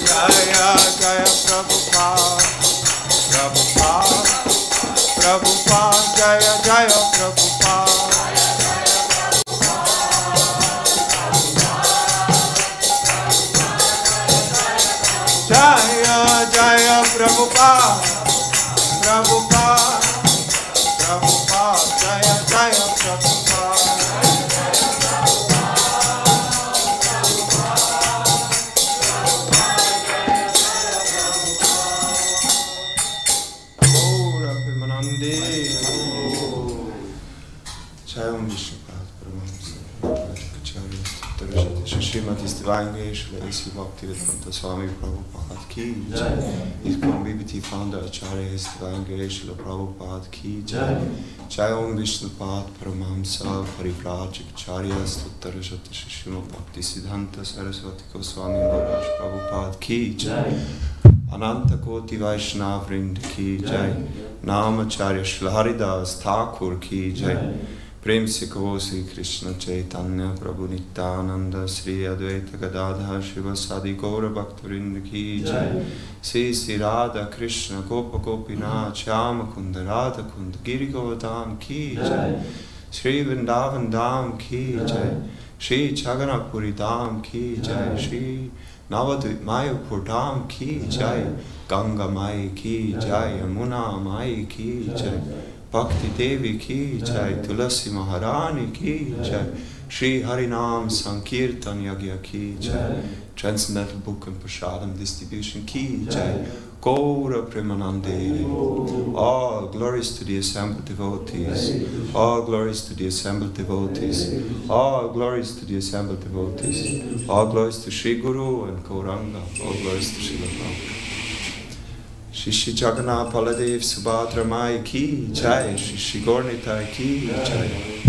Jaya Jaya Prabhupada, Prabhupada, Prabhupada, Jaya Jaya Prabhupada. Jaya Jaya Prabhupada, Prabhupada, Prabhupada, Jaya Jaya Prabhupada. Gaura Premanande. Jai Om Vishnupada Paramahamsa Acharya Tarajati Srimati Divine Shri A.C. Bhaktivedanta Swami Prabhupada Ki Jai. Iskon BBT founder Acharya Divine Shri Prabhupada Ki Jai. Jai Om Vishnupada Paramahamsa Parivrajik Acharya Tarajati Srimati Bhakti Siddhanta Saraswati Goswami Maharaj Prabhupada Ki Jai. Ananta Koti Vaishnav Vrind Ki Jai. Namacharya Shri Haridas Thakur Ki Jai. Prem se kho Sri Krishna Chaitanya Prabhu Nityananda Sri Advaita Gadadhar Shivasadi Gaura Bhaktivinoda Ki Jai. Sri Sri Radha Krishna Gopa Gopinath Shyama Kunda Radha Kunda Giri Govardhan Ki Jai. Sri Vrindavan Dham Ki Jai. Sri Chaganapuri Dham Ki Jai. Sri Navadvip Mayapur Dham Ki Jai. Ganga Mai Ki Jai. Yamuna Mai Ki Jai. Bhakti Devi Ki Jai, Tulasi Maharani Ki Jai, Shri Harinam Sankirtan Yagya Ki Jai, Transcendental Book and Prasadam Distribution Ki Jai, Gaura Premanande. All glories to the assembled devotees, all glories to the assembled devotees, all glories to the assembled devotees, all glories to Shri Guru and Gauranga, all glories to Shri Prabhupada. Shri Jagannath Baladev Subhadra Mai Ki Jai, Shri Gornitai Ki Jai.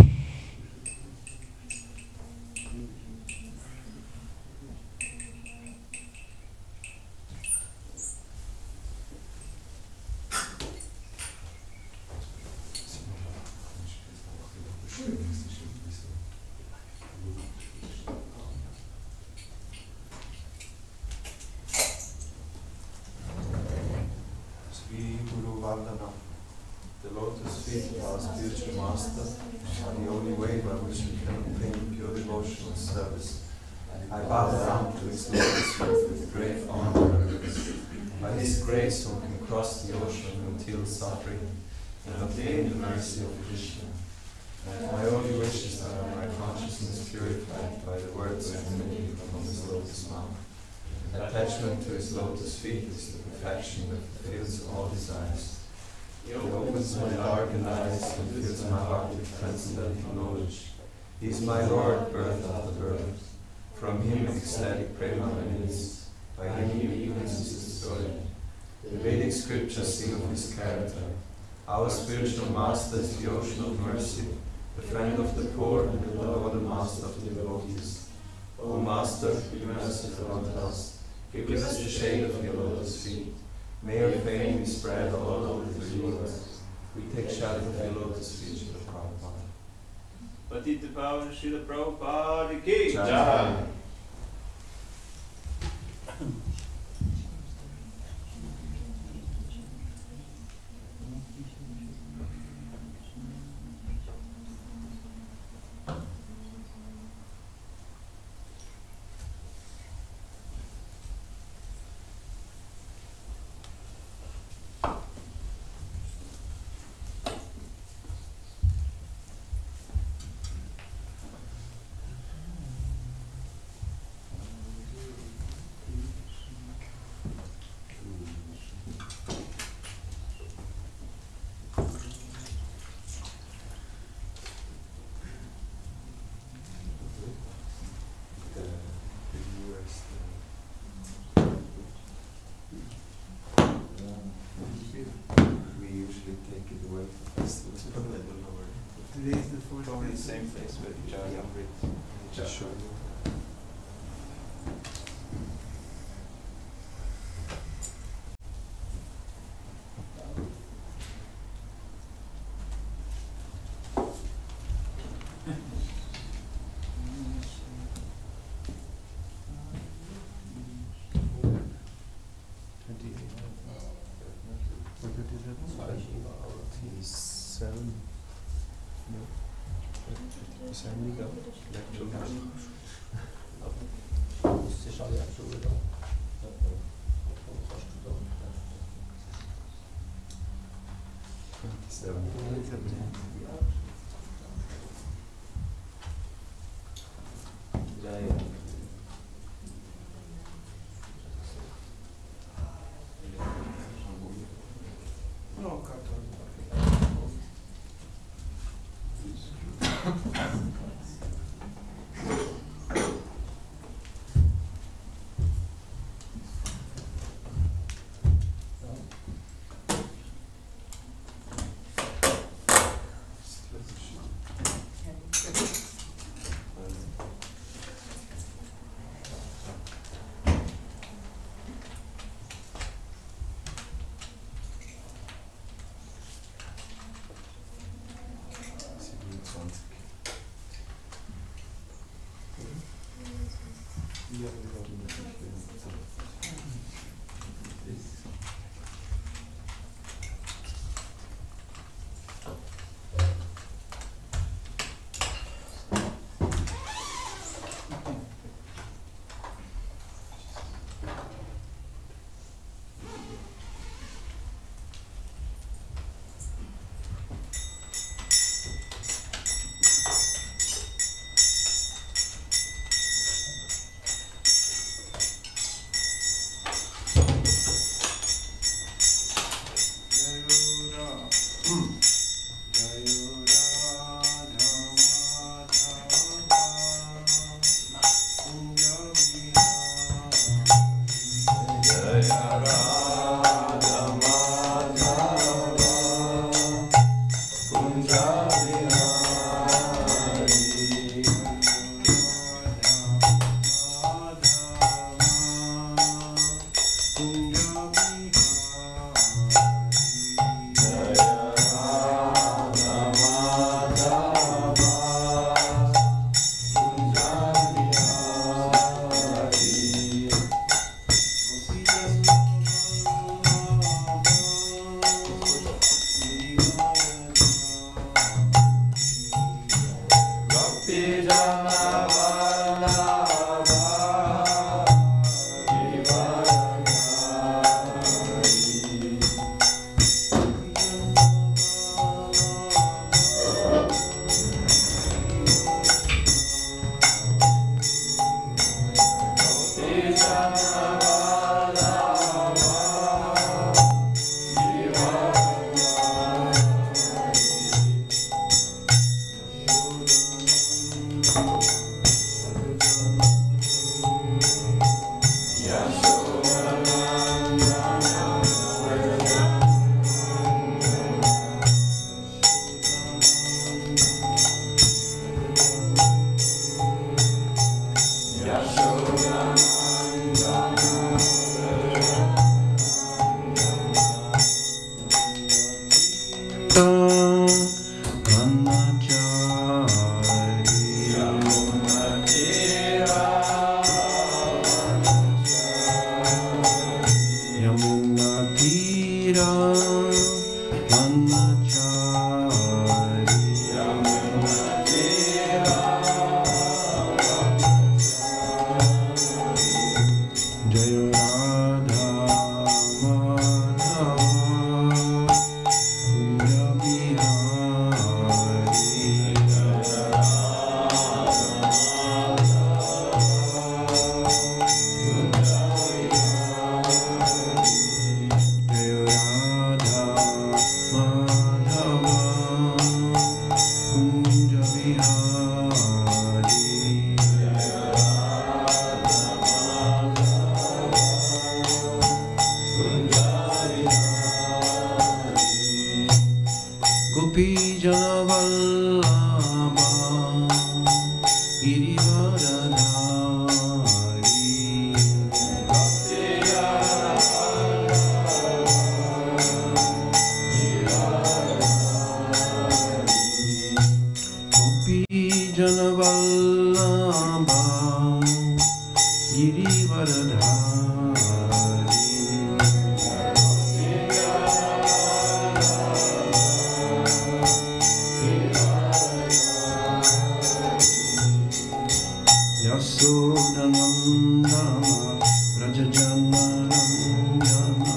The lotus feet of our spiritual master are the only way by which we can obtain pure devotional service. I bow down to his lotus feet with great honor and reverence. By his grace one can cross the ocean of material suffering and obtain the mercy of Krishna. My only wish is that my consciousness purified by the words emanating from his lotus mouth. Attachment to his lotus feet is the perfection that fulfills all desires. He opens my darkened eyes and fills my heart with transcendental knowledge. He is my Lord, birth after birth. From him ecstatic prema emanates. By him ignorance is destroyed. The Vedic scriptures sing of his character. Our spiritual master is the ocean of mercy, the friend of the poor and the Lord and master of the devotees. O Master, be merciful unto us. Give us the shade of your lotus feet. May your fame be spread all over the universe. We take shelter of your lotus feet, Srila Prabhupada. Patita Pavana Srila Prabhupada Ki Jai. Today is the fourth day. The same place with Jaygurudeva. Just show you. Assembly go. Musst du alle abschauen da. Ja, ja. No, carton. Yasodhanandana Rajajanarandana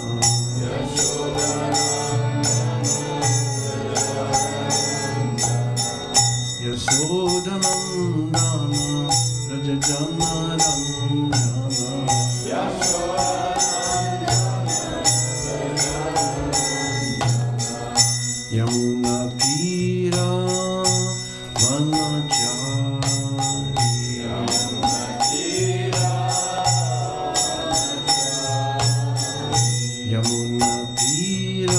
Yasodhanandana Rajajanarandana Yamuna Tira Vanachari Yamuna Tira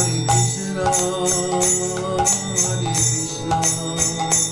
Hare Krishna, Hare Krishna.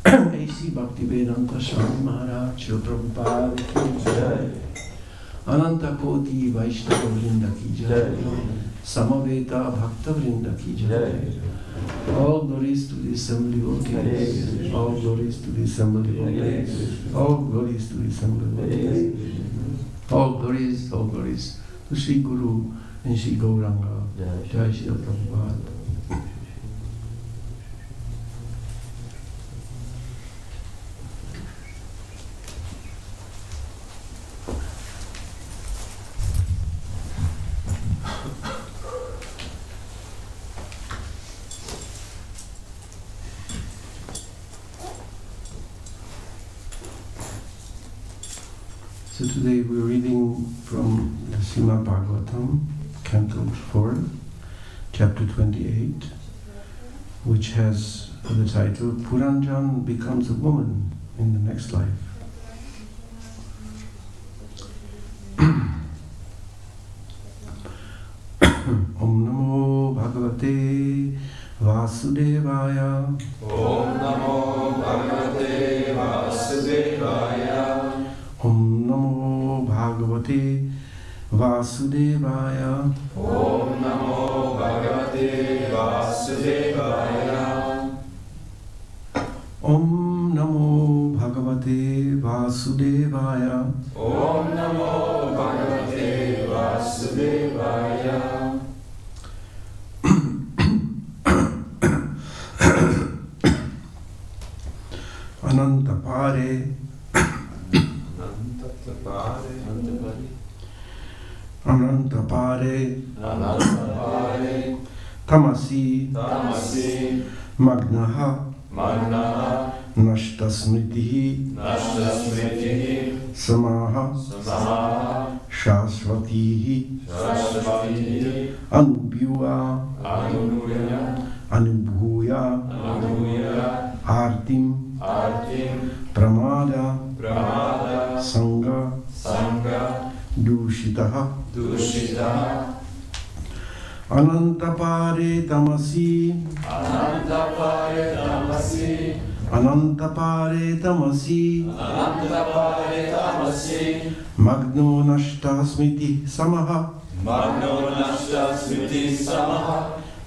A.C. Bhaktivedanta Swami Maharaj Shri Prabhupada ki jai. Ananta Koti Vaishnava Vrinda ki jai. Samaveta Bhakta Vrinda ki jai. All glories to the assembly of kings. All glories to the assembly of kings. All glories to the assembly of kings. All glories to Sri Guru and Sri Gauranga. Jai Shri Prabhupada. So today we're reading from the Srimad Bhagavatam, Canto 4, Chapter 28, which has the title, Puranjan becomes a woman in the next life. Om Namo Bhagavate Vasudevaya. Om Namo Bhagavate Vasudevaya. Om Namo Bhagavate Vasudevaya. Om Namo Bhagavate Vasudevaya. Om Namo Bhagavate Vasudevaya. Om Namo Bhagavate Vasudevaya. Anantapare Anantapare Tamasi Magnaha Nashtasmritihi Samaha Shasvatihi Anubhuya Artim Pramada Sangha Dushitaha Anantapare Tamasi Magno Nashta Smriti Samaha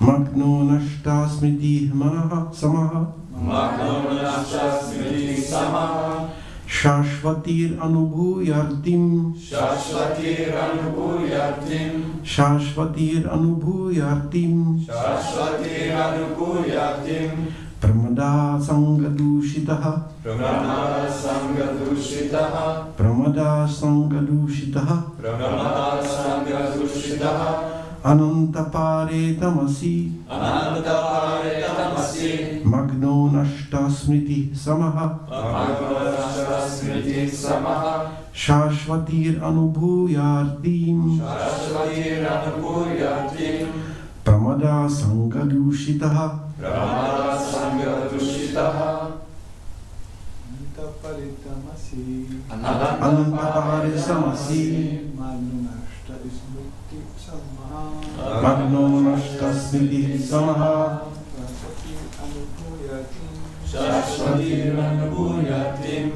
Magno Nashta Smriti Manaha Samaha Shashvatir Anubhuyartim Pramada Sangadushitaha Anantapare Tamasi Magno Nashta Smriti Samaha Shashvatir Anubhuyartim Pramada Sangadushitaha Anantapare Samasi Magno Nashta Smriti Samaha Shashvatir Anubhuyartim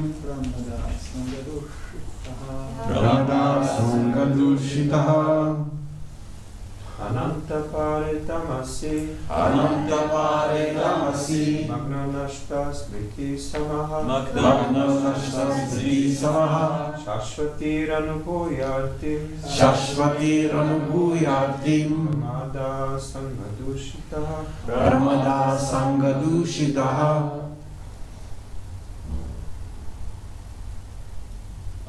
Pramada Sangadushitaha Anantapare Tamasi Magno Nashta Smriti Samaha Shashvatir Anubhuyartim Pramada Sangadushitaha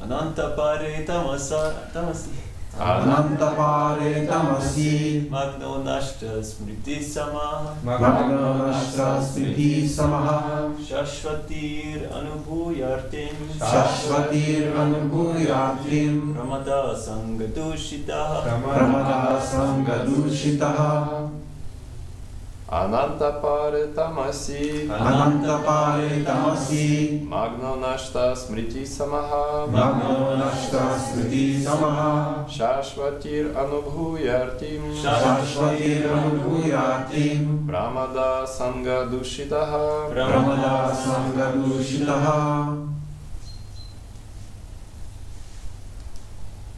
Anantapare Tamasi Anantapare tamasi Magno nashta smriti samaha Magno nashta smriti samaha Shashvatir anubhuyartim Shashvatir anubhuyartim Pramada sangadushitaha Pramada sangadushitaha Anantapare tamasi Anantapare tamasi Magno nashta smriti samaha Magno nashta smriti samaha Shashvatir anubhuyartim Shashvatir anubhuyartim Pramada sangadushitaha Pramada sangadushitaha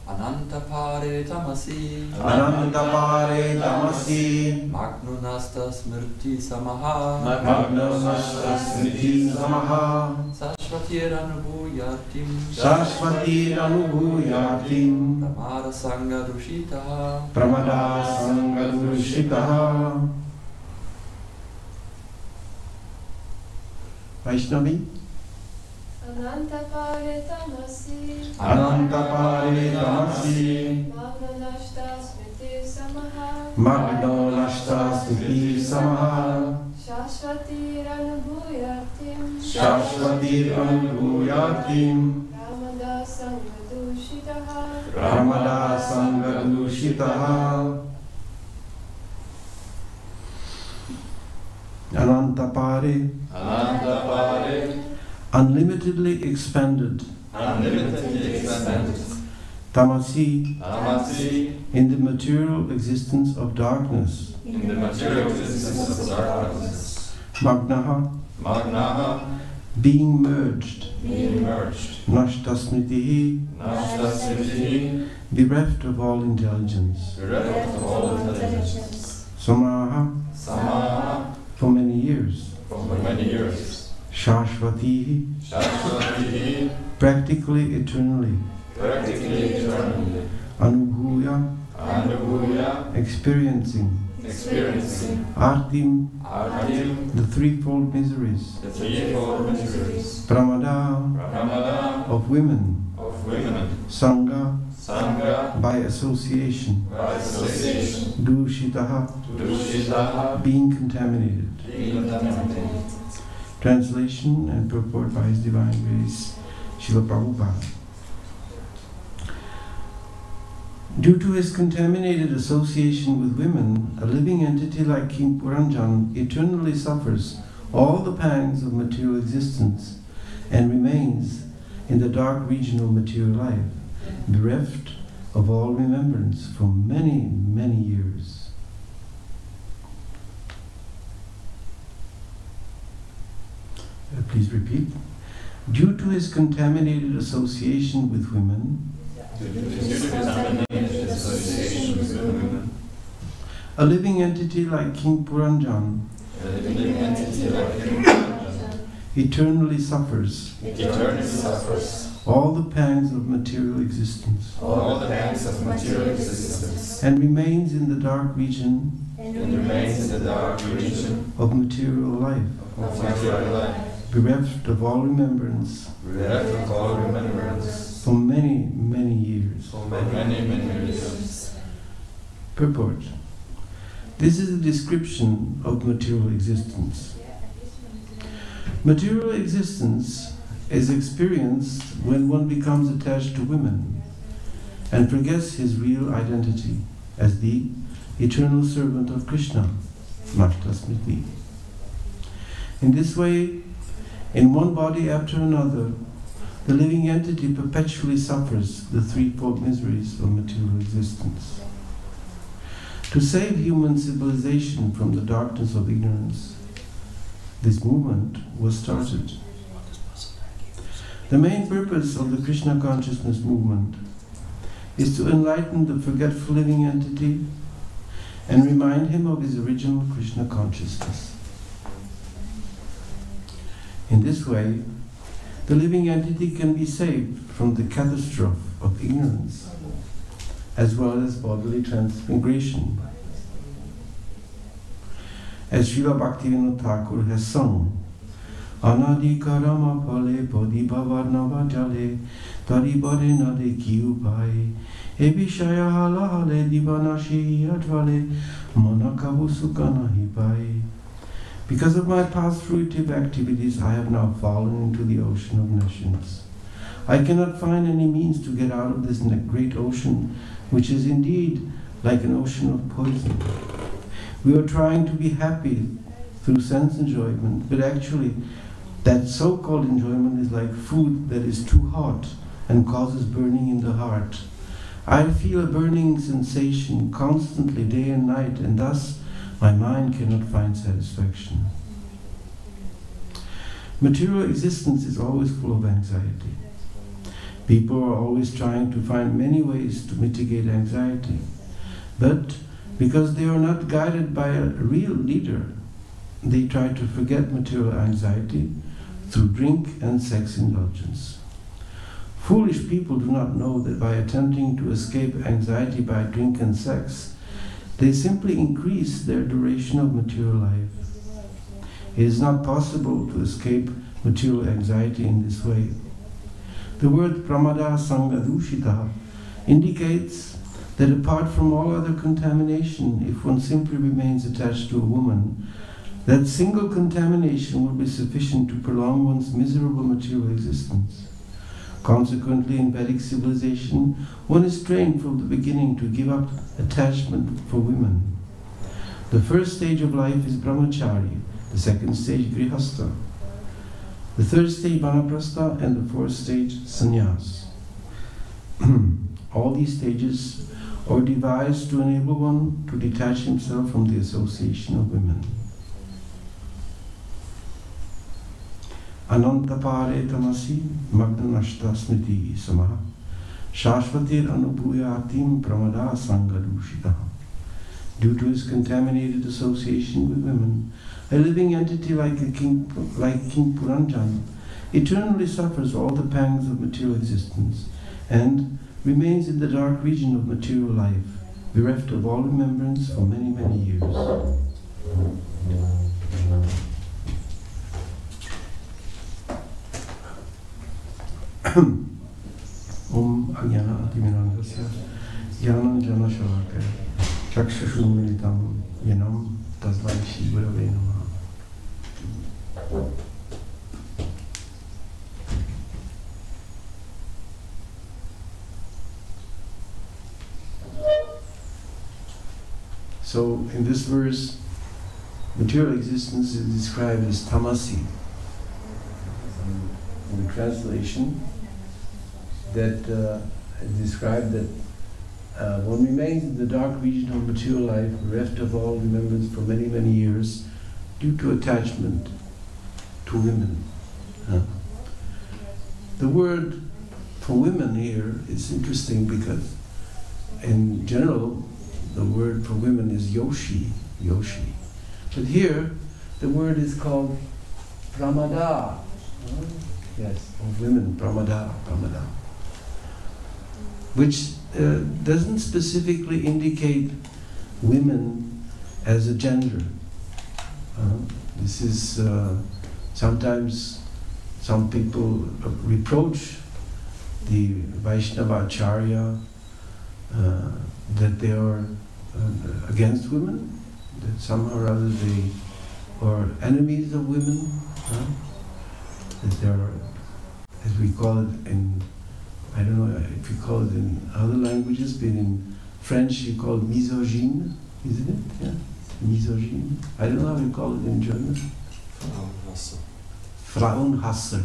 Anantapare tamasi Anantapare tamasi Magno nasta smrti samaha Magno nashta smriti samaha Sashvatir anubhuyartim Shashvatir anubhuyartim Pramada sangadushitaha Pramada sangadushitaha Vaishnavi Anantapare tamasi Anantapare tamasi Magno nashta smriti samaha Magno nashta smriti samaha Shashvatir anubhuyartim Shashvatir anubhuyartim Pramada sangadushitaha Pramada sangadushitaha Anantapare Anantapare unlimitedly expanded Tamasi tamasi in the material existence of darkness in the material existence of darkness. Magnaha Magnaha being merged being merged. Nashtasmritihi Nashta smriti bereft of all intelligence bereft of all intelligence. Samaha Samaha for many years for many years. Shashvatihi Shashvatihi practically eternally practically eternally. Anubhuya Anubhuya experiencing experiencing Artim Artim the threefold miseries the threefold miseries. Pramada Pramada of women of women. Sangha Sangha by association by association. Dushitaha Dushitaha being contaminated. being contaminated. Translation and purport by His Divine Grace Srila Prabhupada. Due to his contaminated association with women, a living entity like King Puranjan eternally suffers all the pangs of material existence and remains in the dark region of material life, bereft of all remembrance for many, many years. Please repeat. Due to his contaminated association with women, a living entity like King Puranjan eternally suffers all the pangs of material existence and remains in the dark region of material life, bereft of all remembrance for many, many years. Purport. This is a description of material existence. Material existence is experienced when one becomes attached to women and forgets his real identity as the eternal servant of Krishna, Nashtasmriti. In this way, in one body after another, the living entity perpetually suffers the threefold miseries of material existence. To save human civilization from the darkness of ignorance, this movement was started. The main purpose of the Krishna consciousness movement is to enlighten the forgetful living entity and remind him of his original Krishna consciousness. In this way, the living entity can be saved from the catastrophe of ignorance, as well as bodily transmigration. As Srila Bhaktivinoda Thakur has sung, Anadi karama phale bodhi bhavanava jale taribare nade ki upai Ebishaya halahale divanashi advale monakavusukana hipai. Because of my past fruitive activities, I have now fallen into the ocean of nations. I cannot find any means to get out of this great ocean, which is indeed like an ocean of poison. We are trying to be happy through sense enjoyment, but actually that so-called enjoyment is like food that is too hot and causes burning in the heart. I feel a burning sensation constantly, day and night, and thus my mind cannot find satisfaction. Material existence is always full of anxiety. People are always trying to find many ways to mitigate anxiety, but because they are not guided by a real leader, they try to forget material anxiety through drink and sex indulgence. Foolish people do not know that by attempting to escape anxiety by drink and sex, they simply increase their duration of material life. It is not possible to escape material anxiety in this way. The word pramada sangadushita indicates that apart from all other contamination, if one simply remains attached to a woman, that single contamination will be sufficient to prolong one's miserable material existence. Consequently, in Vedic civilization, one is trained from the beginning to give up attachment for women. The first stage of life is brahmachari, the second stage grihastha, the third stage vanaprastha, and the fourth stage sannyas. All these stages are devised to enable one to detach himself from the association of women. Anantapare tamasi magdanashta smriti samaha shashvatir anubhuyatim pramada sangadushita. Due to his contaminated association with women, a living entity like King Puranjan eternally suffers all the pangs of material existence and remains in the dark region of material life, bereft of all remembrance for many, many years. Om Ajnana Atimirandasya Jnana Jana Shalakaya Chakshashunmilitam Yenam Tasmai Shri Gurave Namaha. So in this verse, material existence is described as tamasi. In the translation, that described that one remains in the dark region of material life, bereft of all remembrance for many, many years, due to attachment to women. The word for women here is interesting because, in general, the word for women is yoshi. But here, the word is called pramada. Yes, of women, pramada. Which doesn't specifically indicate women as a gender. This is sometimes some people reproach the Vaishnava Acharya that they are against women, that somehow or other they are enemies of women, that they are, as we call it in, I don't know if you call it in other languages, but in French you call it misogyne, isn't it? Yeah, misogyne. I don't know how you call it in German. Frauenhasser.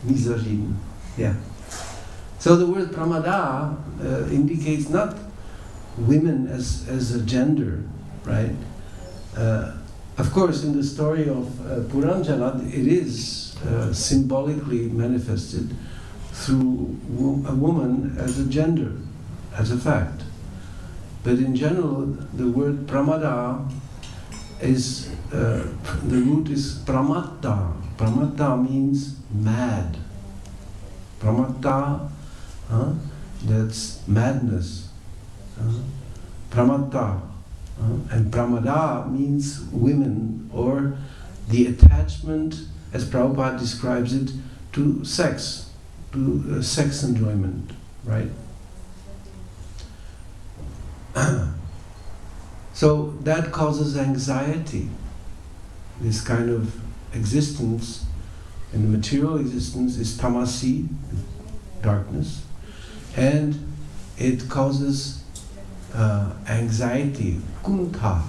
Misogyne. Yeah. So the word pramada indicates not women as a gender, right? Of course, in the story of Puranjana, it is symbolically manifested through a woman as a gender, as a fact. But in general, the word pramada is, the root is pramatta. Pramatta means mad. Pramatta, that's madness. Pramatta. And pramada means women, or the attachment, as Prabhupada describes it, to sex, to sex enjoyment, right? So that causes anxiety. This kind of existence, and the material existence is tamasi, darkness, and it causes anxiety, kuntha.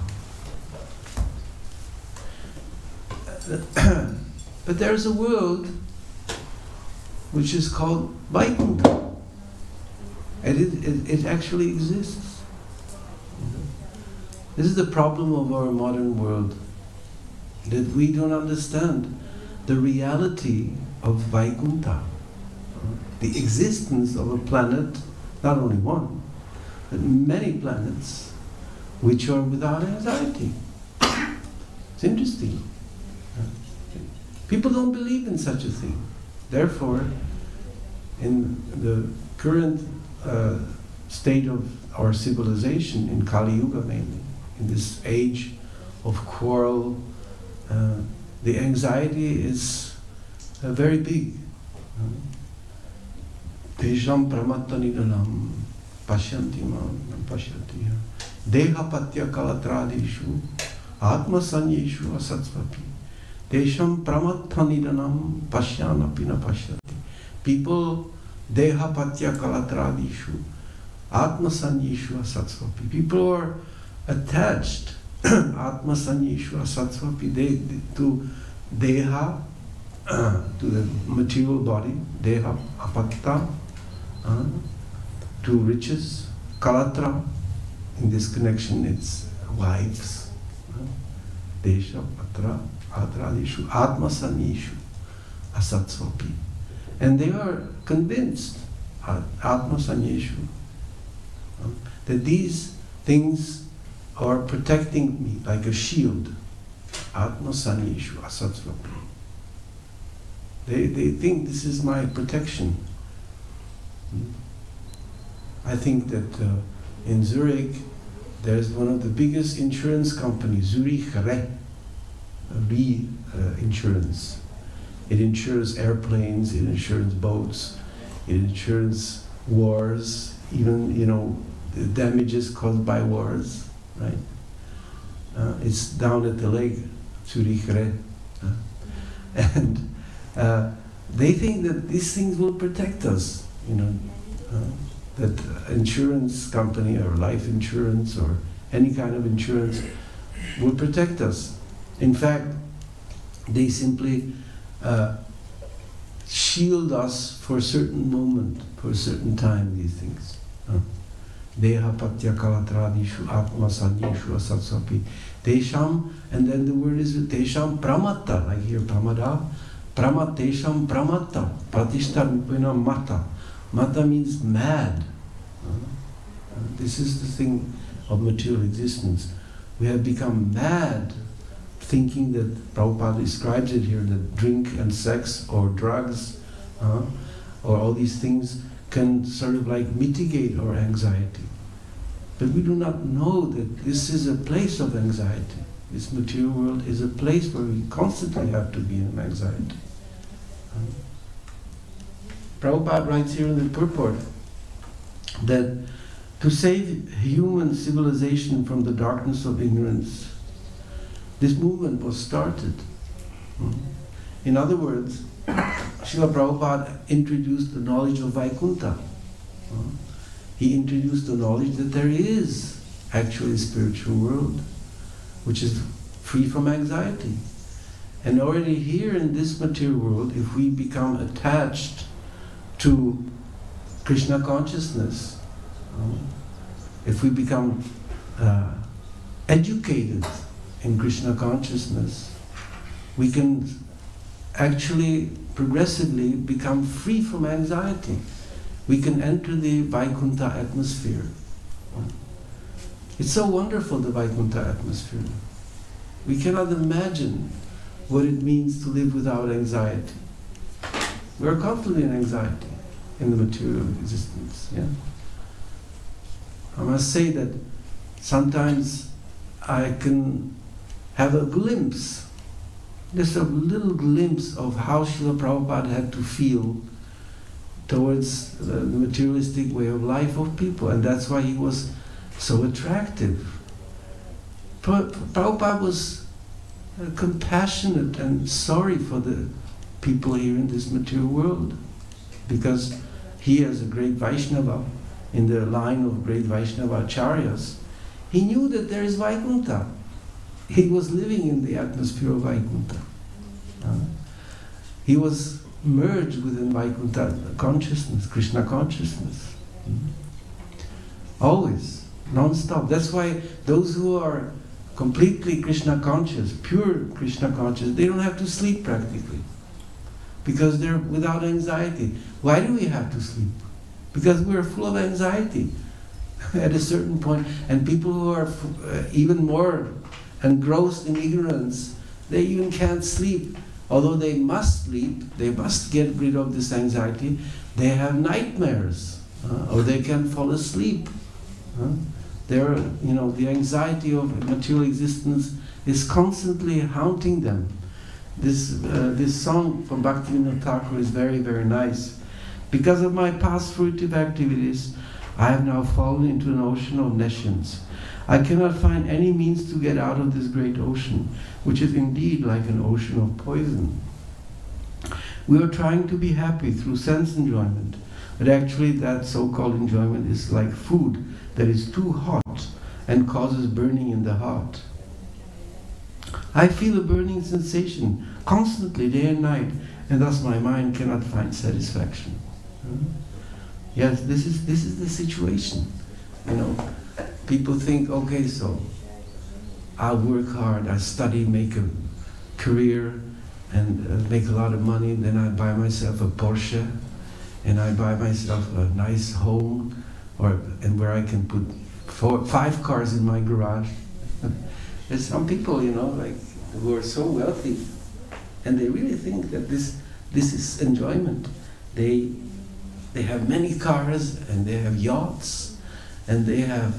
But there's a world which is called Vaikuntha, and it actually exists. This is the problem of our modern world, that we don't understand the reality of Vaikuntha, the existence of a planet, not only one, but many planets, which are without anxiety. It's interesting. People don't believe in such a thing. Therefore, in the current state of our civilization, in Kali Yuga mainly, in this age of quarrel, the anxiety is very big. Tesham pramatta nidanam pashyanti mam pashyanti dehapatya kalatradishu atma sanyeshu asatsvapi tesham pramatta nidanam pashyanapi na pashyati. People dehapatya kalatradishu atma sanyeshu asatsvapi. People are attached atma sanyeshu asatsvapi to deha, to the material body, deha apatta, to riches, kalatra, in this connection it's wives, desha, patra, atradishu, atma sanyeshu asatsvapi. And they are convinced, atma sanyeshu, that these things are protecting me like a shield. Atma sanyeshu asatsvapi. They think this is my protection. I think that in Zurich there's one of the biggest insurance companies, Zurich Re Insurance. It insures airplanes, it insures boats, it insures wars, even, the damages caused by wars, right? It's down at the lake, Zurich Re. And they think that these things will protect us, that insurance company or life insurance or any kind of insurance will protect us. In fact, they simply shield us for a certain moment, for a certain time, these things. Deha patya kalatradishu atma sanyeshu asatsapi. Tesham, and then the word is tesham pramatta, like here pramada, pramat tesham pramatta, pratishta rupena mata. Mata means mad. This is the thing of material existence. We have become mad thinking that, Prabhupada describes it here, that drink and sex or drugs or all these things can sort of like mitigate our anxiety. But we do not know that this is a place of anxiety. This material world is a place where we constantly have to be in anxiety. Prabhupada writes here in the purport that to save human civilization from the darkness of ignorance, this movement was started. In other words, Srila Prabhupada introduced the knowledge of Vaikuntha. He introduced the knowledge that there is actually a spiritual world which is free from anxiety. And already here in this material world, if we become attached to Krishna consciousness, if we become educated in Krishna consciousness, we can actually progressively become free from anxiety. We can enter the Vaikuntha atmosphere. It's so wonderful, the Vaikuntha atmosphere. We cannot imagine what it means to live without anxiety. We are constantly in anxiety in the material existence. Yeah? I must say that sometimes I can have a glimpse just a little glimpse of how Srila Prabhupada had to feel towards the materialistic way of life of people, and that's why he was so attractive. Prabhupada was compassionate and sorry for the people here in this material world, because he, as a great Vaishnava, in the line of great Vaishnava acharyas, he knew that there is Vaikuntha. He was living in the atmosphere of Vaikuntha. He was merged within Vaikuntha consciousness, Krishna consciousness. Always, non-stop. That's why those who are completely Krishna conscious, pure Krishna conscious, they don't have to sleep practically, because they're without anxiety. Why do we have to sleep? Because we're full of anxiety at a certain point. And people who are even more engrossed in ignorance, they even can't sleep. Although they must sleep, they must get rid of this anxiety, they have nightmares, or they can fall asleep. The anxiety of material existence is constantly haunting them. This song from Bhaktivinoda Thakur is very, very nice. Because of my past fruitive activities, I have now fallen into an ocean of nescience. I cannot find any means to get out of this great ocean, which is indeed like an ocean of poison. We are trying to be happy through sense enjoyment, but actually that so-called enjoyment is like food that is too hot and causes burning in the heart. I feel a burning sensation constantly, day and night, and thus my mind cannot find satisfaction. Yes, this is the situation. People think, okay, so I'll work hard, I study, make a career, and make a lot of money, then I buy myself a Porsche, and I buy myself a nice home, and where I can put 5 cars in my garage. There's some people, who are so wealthy, and they really think that this is enjoyment. They have many cars, and they have yachts, and they have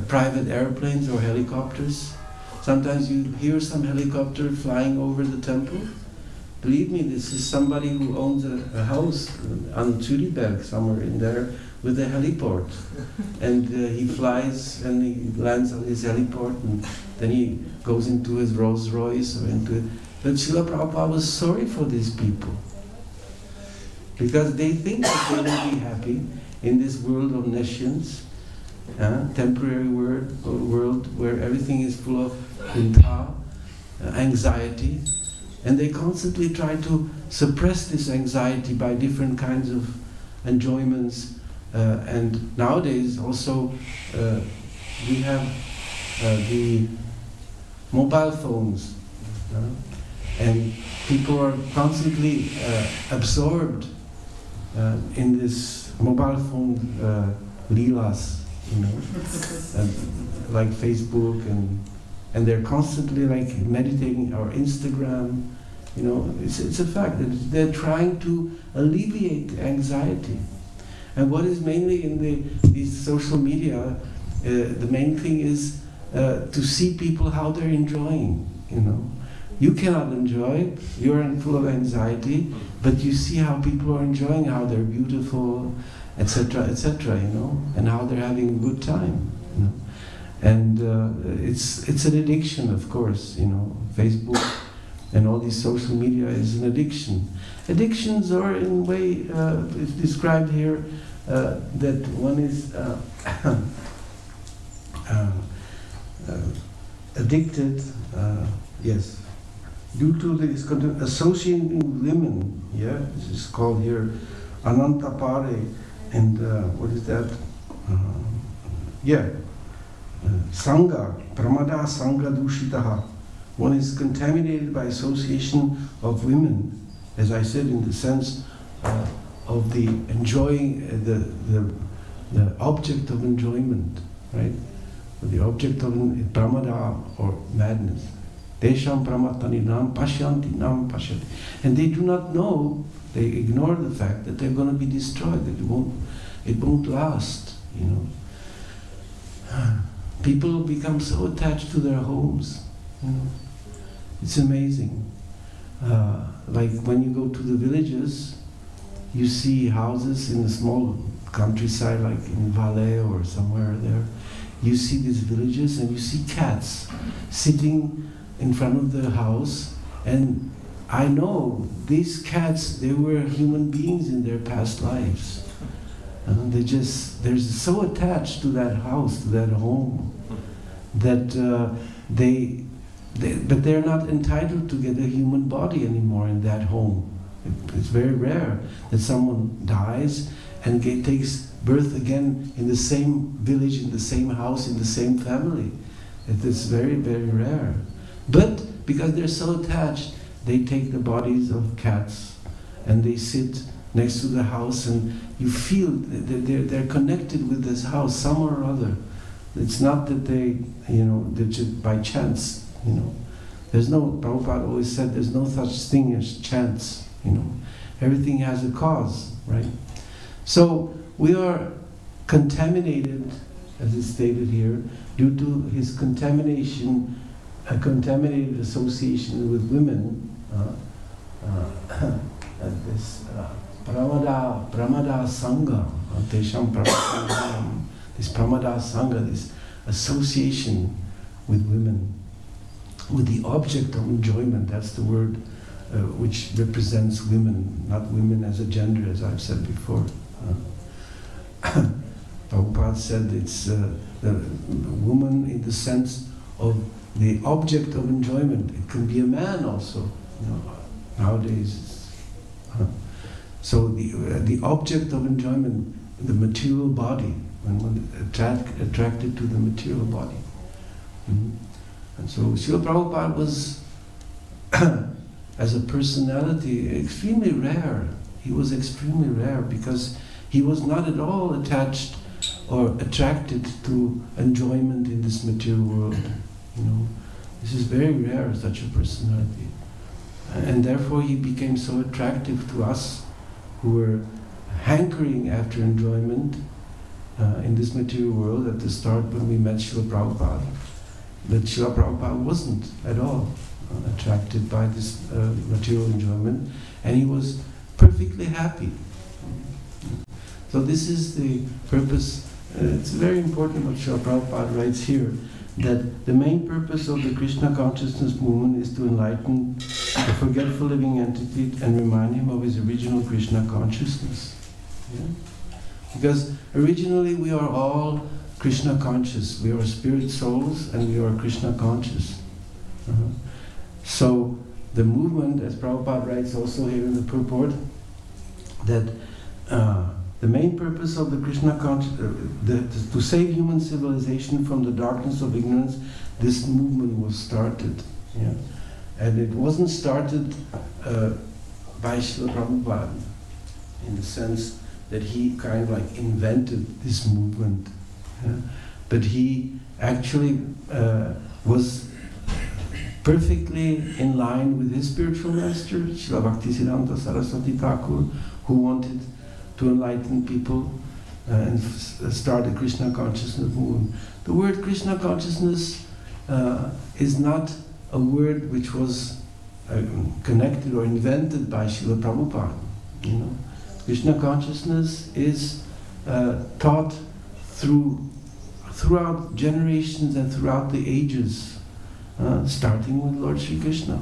private airplanes or helicopters. Sometimes you hear some helicopter flying over the temple. Believe me, this is somebody who owns a house on Zürichberg, somewhere in there, with a heliport. And he flies and he lands on his heliport, and then he goes into his Rolls Royce or into it. But Srila Prabhupada was sorry for these people, because they think that they will be happy in this world of nescience, temporary world where everything is full of kuntha, anxiety, and they constantly try to suppress this anxiety by different kinds of enjoyments. And nowadays also we have the mobile phones, and people are constantly absorbed in this mobile phone leelas, like Facebook, and they're constantly like meditating, or Instagram. It's a fact that they're trying to alleviate anxiety. And what is mainly in these social media, the main thing is to see people how they're enjoying. You cannot enjoy, you're full of anxiety, but you see how people are enjoying, how they're beautiful, etc., and how they're having a good time. And it's an addiction, of course. Facebook and all these social media is an addiction. Addictions are in a way described here that one is addicted, yes, due to this associating women. Yeah, this is called here anantapare, and what is that? Sangha, pramada sangha dushitaha. One is contaminated by association of women, as I said, in the sense of the enjoying, the object of enjoyment, right? The object of pramada, or madness. Desham pramatani nam pashyanti nam pashyati. And they do not know, they ignore the fact that they're going to be destroyed, that it won't last, People become so attached to their homes, It's amazing. Like when you go to the villages, you see houses in a small countryside, like in Valais or somewhere there. You see these villages and you see cats sitting in front of the house, and I know these cats, they were human beings in their past lives. They're so attached to that house, to that home, that but they're not entitled to get a human body anymore in that home. It's very rare that someone dies and takes birth again in the same village, in the same house, in the same family. It is very, very rare. But because they're so attached, they take the bodies of cats and they sit next to the house, and you feel that they're connected with this house somehow or other. It's not that they're just by chance, There's no, Prabhupada always said, there's no such thing as chance, Everything has a cause, right? So we are contaminated, as is stated here, due to his contamination, a contaminated association with women, this pramada sangha, this pramada sangha, this association with women, with the object of enjoyment. That's the word which represents women, not women as a gender, as I've said before. Prabhupada said it's the woman in the sense of the object of enjoyment. It can be a man also, nowadays. So the object of enjoyment, the material body, when one attracted to the material body. And so Srila Prabhupada was, as a personality, extremely rare. He was extremely rare because he was not at all attached or attracted to enjoyment in this material world. This is very rare, such a personality. And therefore he became so attractive to us who were hankering after enjoyment in this material world at the start when we met Srila Prabhupada. But Srila Prabhupada wasn't at all attracted by this material enjoyment, and he was perfectly happy. So this is the purpose. It's very important what Srila Prabhupada writes here, that the main purpose of the Krishna consciousness movement is to enlighten the forgetful living entity and remind him of his original Krishna consciousness. Yeah? Because originally we are all Krishna conscious. We are spirit souls and we are Krishna conscious. So the movement, as Prabhupada writes also here in the purport, that the main purpose of the Krishna consciousness, to save human civilization from the darkness of ignorance, this movement was started. Yeah? And it wasn't started by Srila Prabhupada, in the sense that he kind of like invented this movement. Yeah? But he actually was perfectly in line with his spiritual master, Srila Bhaktisiddhanta Saraswati Thakur, who wanted to enlighten people and start a Krishna consciousness movement. The word Krishna consciousness is not a word which was connected or invented by Srila Prabhupada. Krishna consciousness is taught throughout generations and throughout the ages, starting with Lord Sri Krishna.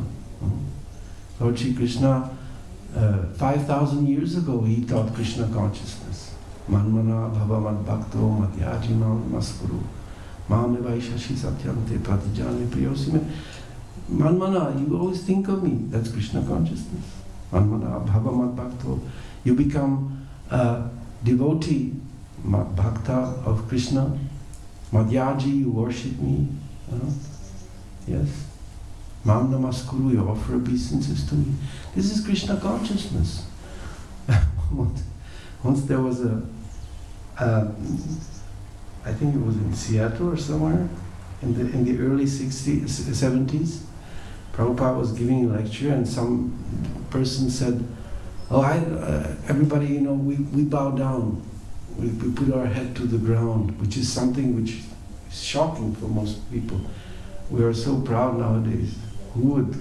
Lord Sri Krishna, 5,000 years ago, he taught Krishna consciousness. Manmana bhava mad bhakto madhyaji namaskuru mameva shashi satyante pratijane priyosime. Manmana, you always think of me. That's Krishna consciousness. Manmana bhava mad bhakto. You become a devotee, bhakta of Krishna. Madhyaji, you worship me. Yes. Mam namaskuru, you offer obeisances to me. This is Krishna consciousness. Once there was I think it was in Seattle or somewhere, in the early 70s, Prabhupada was giving a lecture and some person said, everybody, we bow down. We put our head to the ground, which is something which is shocking for most people. We are so proud nowadays. Who would,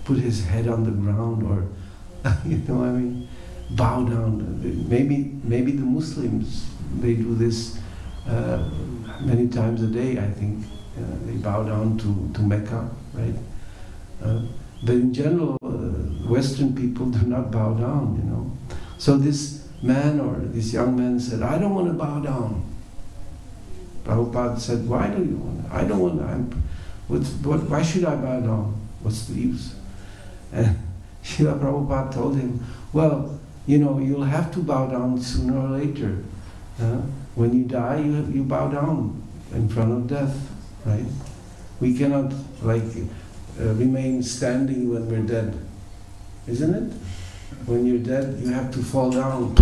put his head on the ground or, bow down. Maybe the Muslims, they do this many times a day, I think. They bow down to Mecca, right? But in general, Western people do not bow down, So this man or this young man said, I don't want to bow down. Prabhupada said, why do you want to? I don't want to. Why should I bow down? What's the use? And Srila Prabhupada told him, well, you'll have to bow down sooner or later. When you die, you bow down in front of death, right? We cannot remain standing when we're dead, isn't it? When you're dead, you have to fall down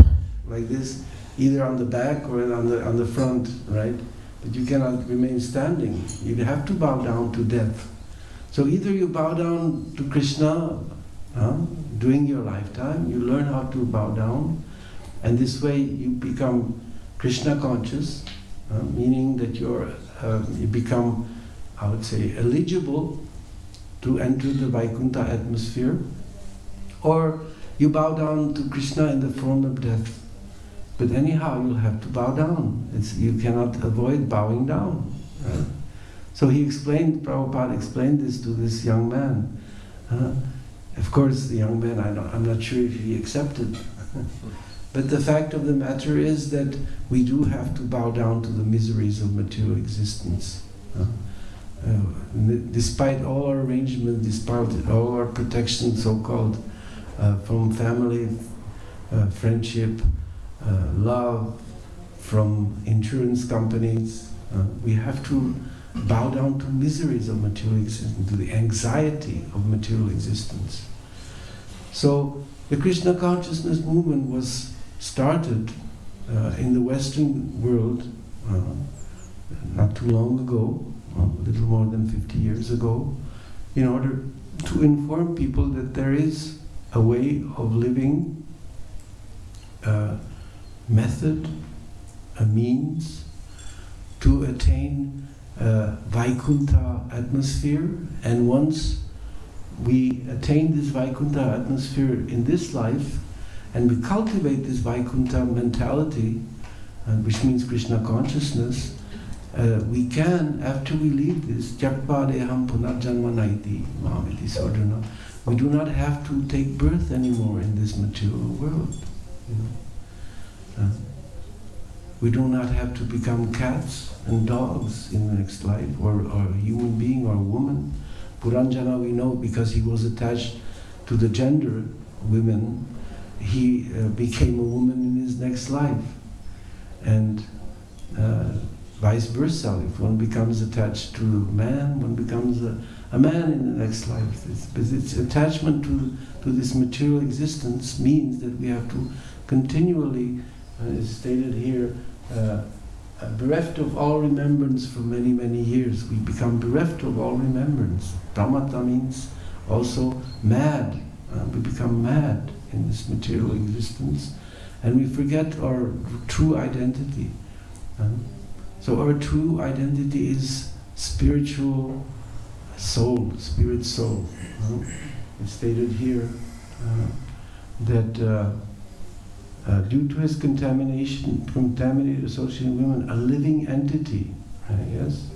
like this, either on the back or on the front, right? But you cannot remain standing. You have to bow down to death. So either you bow down to Krishna during your lifetime, you learn how to bow down, and this way you become Krishna conscious, meaning that you become, I would say, eligible to enter the Vaikuntha atmosphere, or you bow down to Krishna in the form of death. But anyhow, you'll have to bow down. You cannot avoid bowing down. Right? So Prabhupada explained this to this young man. Of course, the young man, I'm not sure if he accepted. But the fact of the matter is that we do have to bow down to the miseries of material existence. Despite all our arrangements, despite all our protection, so-called, from family, friendship, love, from insurance companies, we have to bow down to miseries of material existence, to the anxiety of material existence. So the Krishna consciousness movement was started in the Western world not too long ago, a little more than 50 years ago, in order to inform people that there is a way of living, a method, a means to attain Vaikuntha atmosphere, and once we attain this Vaikuntha atmosphere in this life, and we cultivate this Vaikuntha mentality, which means Krishna consciousness, we can, after we leave this, Jakpadeham punarjanma naiti mamiti sodhana, we do not have to take birth anymore in this material world. We do not have to become cats and dogs in the next life, or a human being or a woman. Puranjana, we know, because he was attached to the gender women, he became a woman in his next life. And vice versa, if one becomes attached to a man, one becomes a man in the next life. Its attachment to this material existence means that we have to continually, as stated here, bereft of all remembrance for many, many years. We become bereft of all remembrance. Pramata means also mad. We become mad in this material existence, and we forget our true identity. So our true identity is spiritual soul, spirit soul. It's stated here that due to his contaminated association with women, a living entity, yes,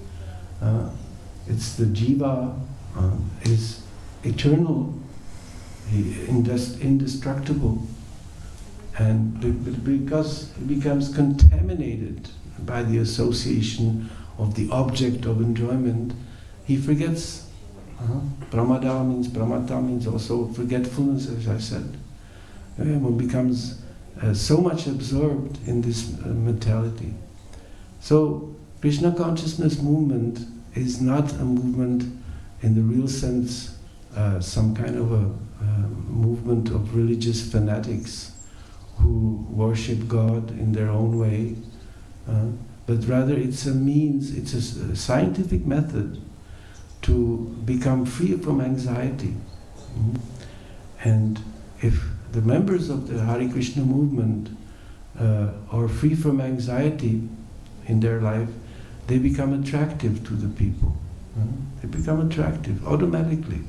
it's the jiva, is eternal, indestructible, and because it becomes contaminated by the association of the object of enjoyment, he forgets. Pramada means, pramata means also forgetfulness, as I said. One becomes so much absorbed in this mentality. So Krishna consciousness movement is not a movement in the real sense, some kind of a movement of religious fanatics who worship God in their own way, but rather it's a means, it's a scientific method to become free from anxiety. And if the members of the Hare Krishna movement are free from anxiety in their life, they become attractive to the people. They become attractive automatically.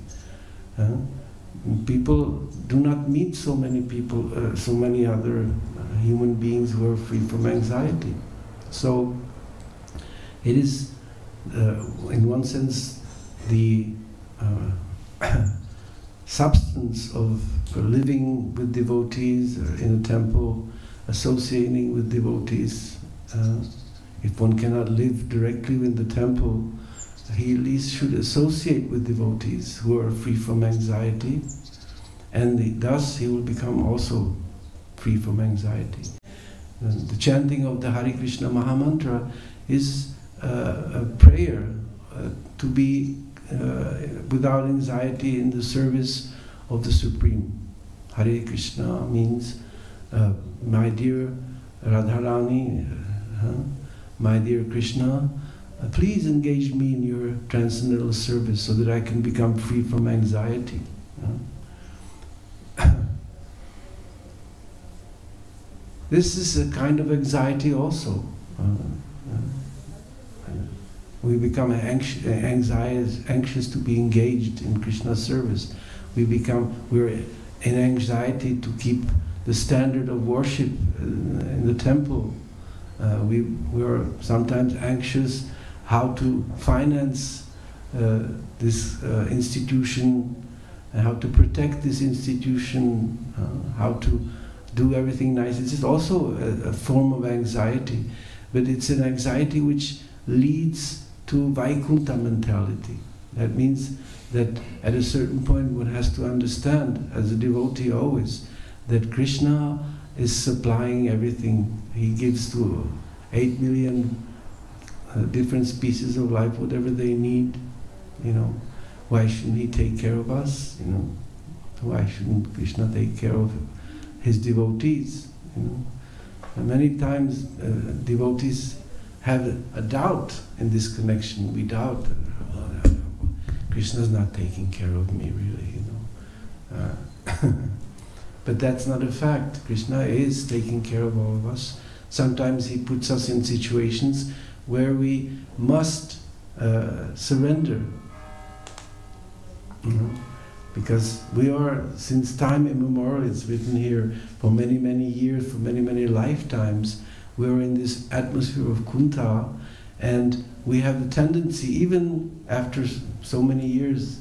people do not meet so many people, so many other human beings who are free from anxiety. So it is, in one sense, the substance of living with devotees in a temple, associating with devotees. If one cannot live directly in the temple, he at least should associate with devotees who are free from anxiety, and thus he will become also free from anxiety. The chanting of the Hare Krishna Mahamantra is a prayer to be without anxiety in the service of the Supreme. Hare Krishna means, my dear Radharani, my dear Krishna, please engage me in your transcendental service so that I can become free from anxiety. This is a kind of anxiety also. We become anxious to be engaged in Krishna's service. We're in anxiety to keep the standard of worship in the temple. We are sometimes anxious how to finance this institution, how to protect this institution, how to do everything nice. It's also a form of anxiety, but it's an anxiety which leads to Vaikuntha mentality. That means that at a certain point one has to understand, as a devotee always, that Krishna is supplying everything. He gives to 8 million different species of life whatever they need. Why shouldn't he take care of us? Why shouldn't Krishna take care of his devotees? And many times devotees have a doubt in this connection. We doubt, Krishna's not taking care of me really, But that's not a fact. Krishna is taking care of all of us. Sometimes he puts us in situations where we must surrender. Because we are, since time immemorial, it's written here, for many, many years, for many, many lifetimes, we are in this atmosphere of Kunta, and we have the tendency, even after so many years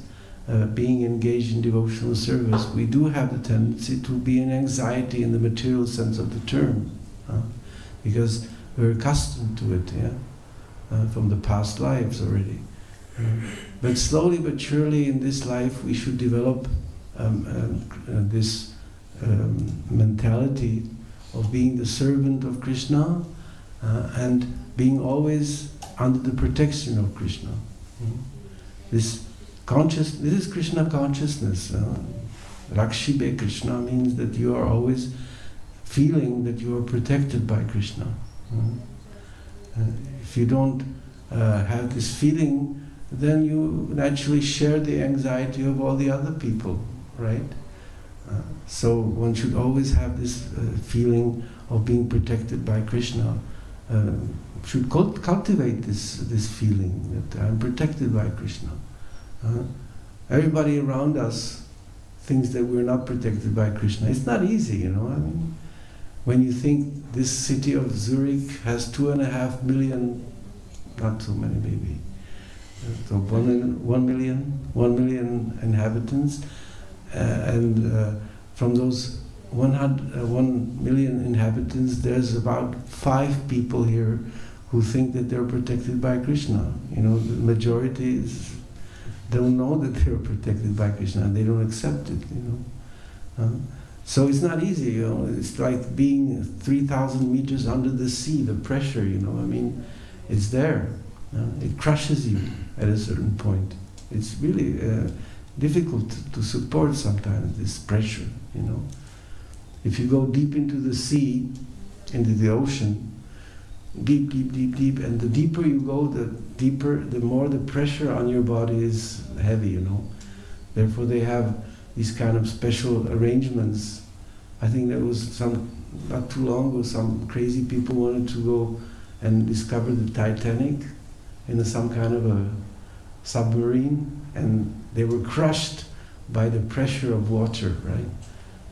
being engaged in devotional service, we do have the tendency to be in anxiety in the material sense of the term, because we're accustomed to it, from the past lives already. But slowly but surely in this life we should develop this mentality of being the servant of Krishna and being always under the protection of Krishna. This is Krishna consciousness. Rakshibe Krishna means that you are always feeling that you are protected by Krishna. If you don't have this feeling, then you naturally share the anxiety of all the other people, right? So one should always have this feeling of being protected by Krishna. Should cultivate this feeling that I'm protected by Krishna. Everybody around us thinks that we're not protected by Krishna. It's not easy, I mean, when you think this city of Zurich has 2.5 million, not so many maybe, so 1 million inhabitants, and from those 1 million inhabitants, there's about 5 people here who think that they're protected by Krishna. The majority don't know that they're protected by Krishna, and they don't accept it. So it's not easy. It's like being 3,000 meters under the sea. The pressure, it's there. It crushes you at a certain point. It's really difficult to support sometimes this pressure. If you go deep into the sea, into the ocean, deep, and the deeper you go, the more the pressure on your body is heavy. Therefore, they have these kind of special arrangements. I think there was not too long ago, some crazy people wanted to go and discover the Titanic in some kind of a submarine, and they were crushed by the pressure of water, right?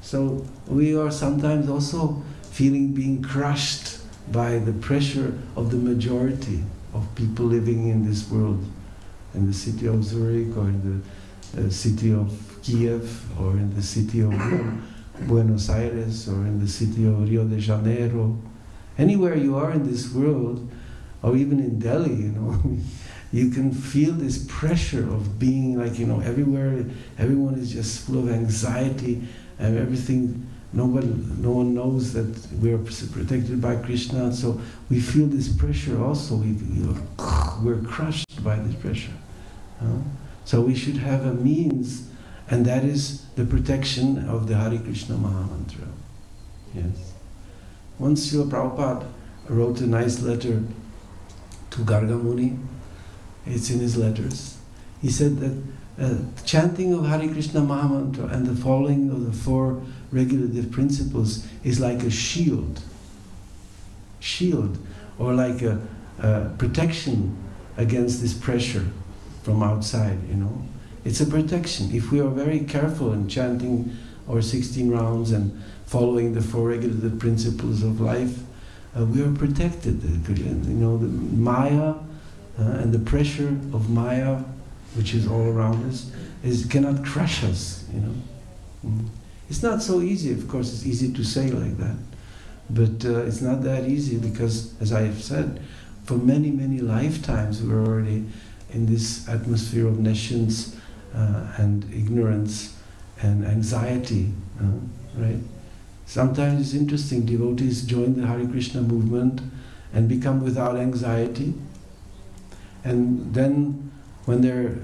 So we are sometimes also feeling being crushed by the pressure of the majority of people living in this world, in the city of Zurich, or in the city of Kiev, or in the city of Buenos Aires, or in the city of Rio de Janeiro. Anywhere you are in this world, or even in Delhi, you know, you can feel this pressure of being like, you know, everywhere, everyone is just full of anxiety and everything. No one knows that we are protected by Krishna, so we feel this pressure also. We're crushed by this pressure. So we should have a means, and that is the protection of the Hare Krishna Mahamantra. Yes. Once Srila Prabhupada wrote a nice letter to Garga Muni. It's in his letters. He said that chanting of Hare Krishna Mahamantra and the following of the 4 regulative principles is like a shield, or like a protection against this pressure from outside, you know. It's a protection. If we are very careful in chanting our 16 rounds and following the 4 regulative principles of life, we are protected. You know, the Maya and the pressure of Maya, which is all around us, cannot crush us, you know. It's not so easy, of course. It's easy to say like that, but it's not that easy, because, as I have said, for many, many lifetimes we're already in this atmosphere of nescience and ignorance and anxiety, right? Sometimes it's interesting, devotees join the Hare Krishna movement and become without anxiety, and then when they're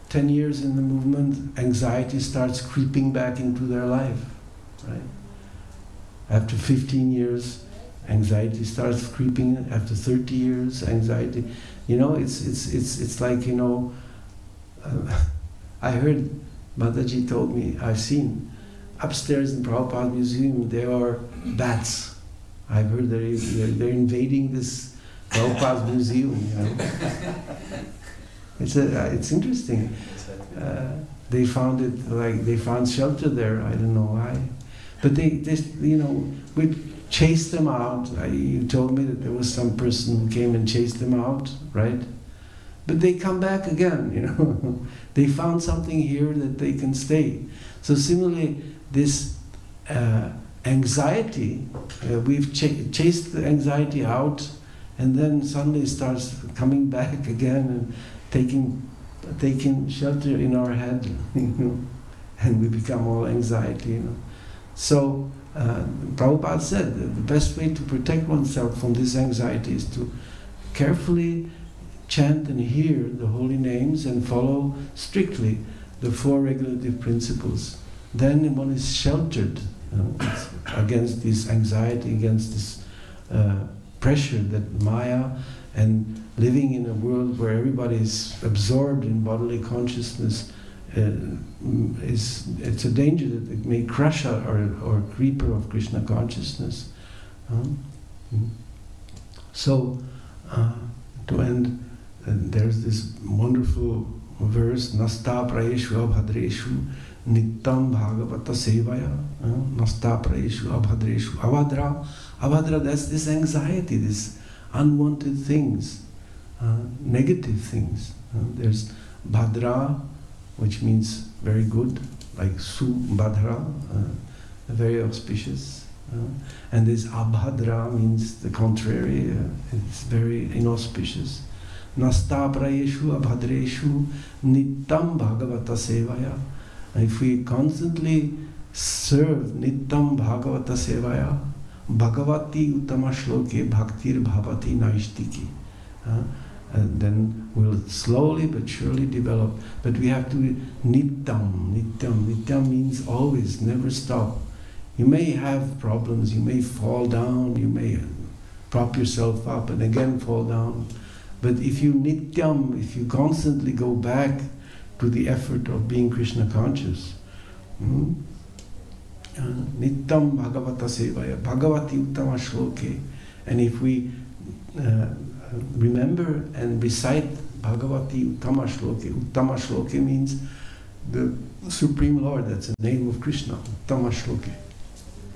10 years in the movement, anxiety starts creeping back into their life, right? After 15 years, anxiety starts creeping. After 30 years, anxiety. You know, it's like, you know, I heard, Mataji told me, I've seen upstairs in Prabhupada Museum, there are bats. I've heard they're invading this Prabhupada Museum, you know. It's interesting. They found it, like, they found shelter there. I don't know why, but they you know, we chased them out. You told me that there was some person who came and chased them out, right? But they come back again, you know. They found something here that they can stay. So similarly, this anxiety, we've chased the anxiety out, and then suddenly it starts coming back again and taking shelter in our head, you know, and we become all anxiety, you know. So Prabhupada said that the best way to protect oneself from this anxiety is to carefully chant and hear the holy names and follow strictly the 4 regulative principles. Then one is sheltered, you know, against this anxiety, against this pressure that Maya, and living in a world where everybody is absorbed in bodily consciousness, it's a danger that it may crush our creeper of Krishna consciousness. So, to end, there's this wonderful verse, Nasta praeshu abhadreshu nittam bhagavata sevaya. Nasta praeshu abhadreshu avadra. Avadra, that's this anxiety, this unwanted things, negative things. There's bhadra, which means very good, like subhadra, very auspicious. And this abhadra means the contrary, it's very inauspicious. Nasta prayeshu abhadreshu nittam bhagavata sevaya. If we constantly serve nittam bhagavata sevaya, Bhagavati uttama shloke bhaktir bhavati naishtiki. And then we'll slowly but surely develop. But we have to nittam. Nittam means always, never stop. You may have problems, you may fall down, you may prop yourself up and again fall down. But if you nityam, if you constantly go back to the effort of being Krishna conscious, Nittam Bhagavata Sevaya, Bhagavati Uttama Shloke. And if we remember and recite Bhagavati Uttama Shloke means the Supreme Lord, that's the name of Krishna, Tamashloke,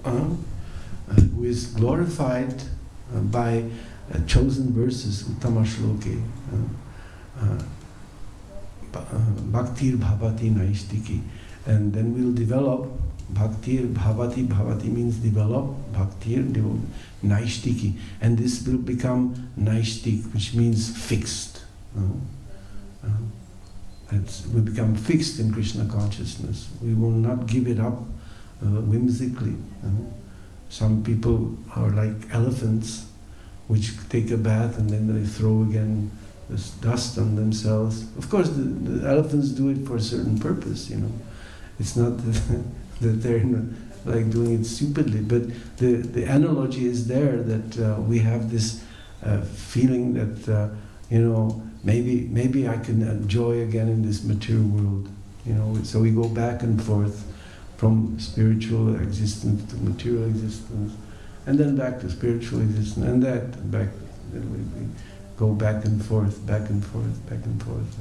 who is glorified by chosen verses, Tamashloke, Bhaktir Bhavati Naistiki. And then we'll develop Bhaktir Bhavati. Bhavati means develop, Bhaktir, Naistiki. And this will become Naistik, which means fixed. We become fixed in Krishna consciousness. We will not give it up whimsically. Some people are like elephants, which take a bath and then they throw again this dust on themselves. Of course, the elephants do it for a certain purpose, you know. It's not that they're like doing it stupidly, but the analogy is there that we have this feeling that you know, maybe I can enjoy again in this material world, you know. So we go back and forth from spiritual existence to material existence, and then back to spiritual existence, and that back. We go back and forth, back and forth, back and forth.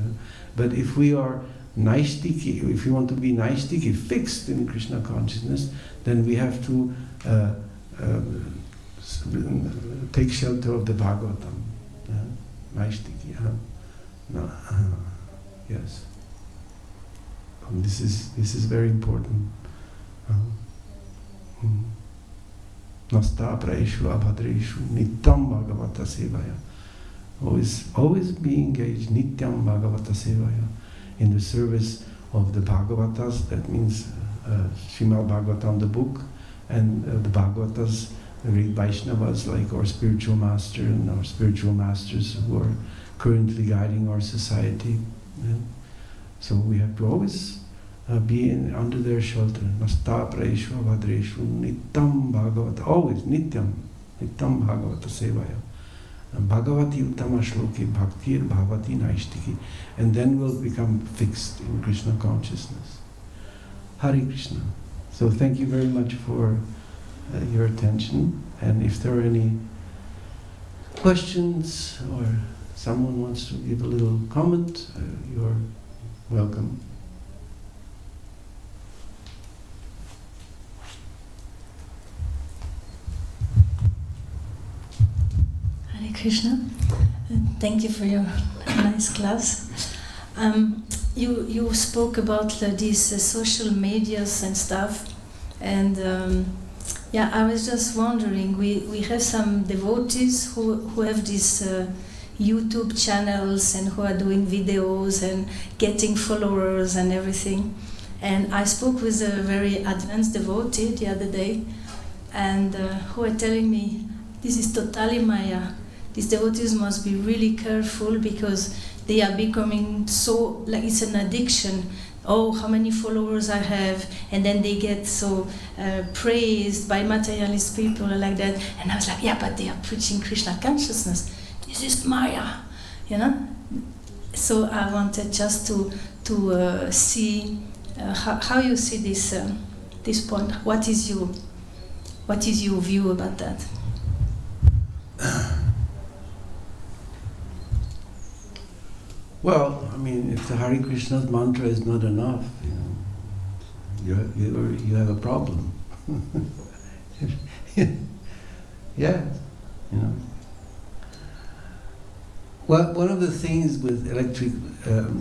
But if we are Naistiki, if we want to be Naistiki, fixed in Krishna consciousness, then we have to take shelter of the Bhagavatam. Naistiki. Yes. This is very important. Nasta praeshu abhadreshu nityam bhagavata sevaya. Always be engaged, nityam bhagavata sevaya, in the service of the Bhagavatas. That means Srimad Bhagavatam, the book, and the Bhagavatas, the great Vaishnavas like our spiritual master and our spiritual masters who are currently guiding our society. Yeah. So we have to always be under their shelter. Nasta praeshu avadreshu nityam bhagavata. Always nityam bhagavata sevaya. Bhagavati uttama shloki bhaktir bhavati naistiki. And then we'll become fixed in Krishna consciousness. Hare Krishna. So thank you very much for your attention. And if there are any questions or someone wants to give a little comment, you're welcome. Hare Krishna. Thank you for your nice class. You spoke about these social medias and stuff, and yeah, I was just wondering, we have some devotees who have these YouTube channels and who are doing videos and getting followers and everything. And I spoke with a very advanced devotee the other day, and who were telling me, this is totally Maya. These devotees must be really careful because they are becoming so, like it's an addiction. Oh, how many followers I have, and then they get so praised by materialist people like that. And I was like, yeah, but they are preaching Krishna consciousness. This is Maya, you know. So I wanted just to see how you see this point. What is your view about that? Well, I mean, if the Hare Krishna's mantra is not enough, you have a problem. Yeah, you know. Well, one of the things with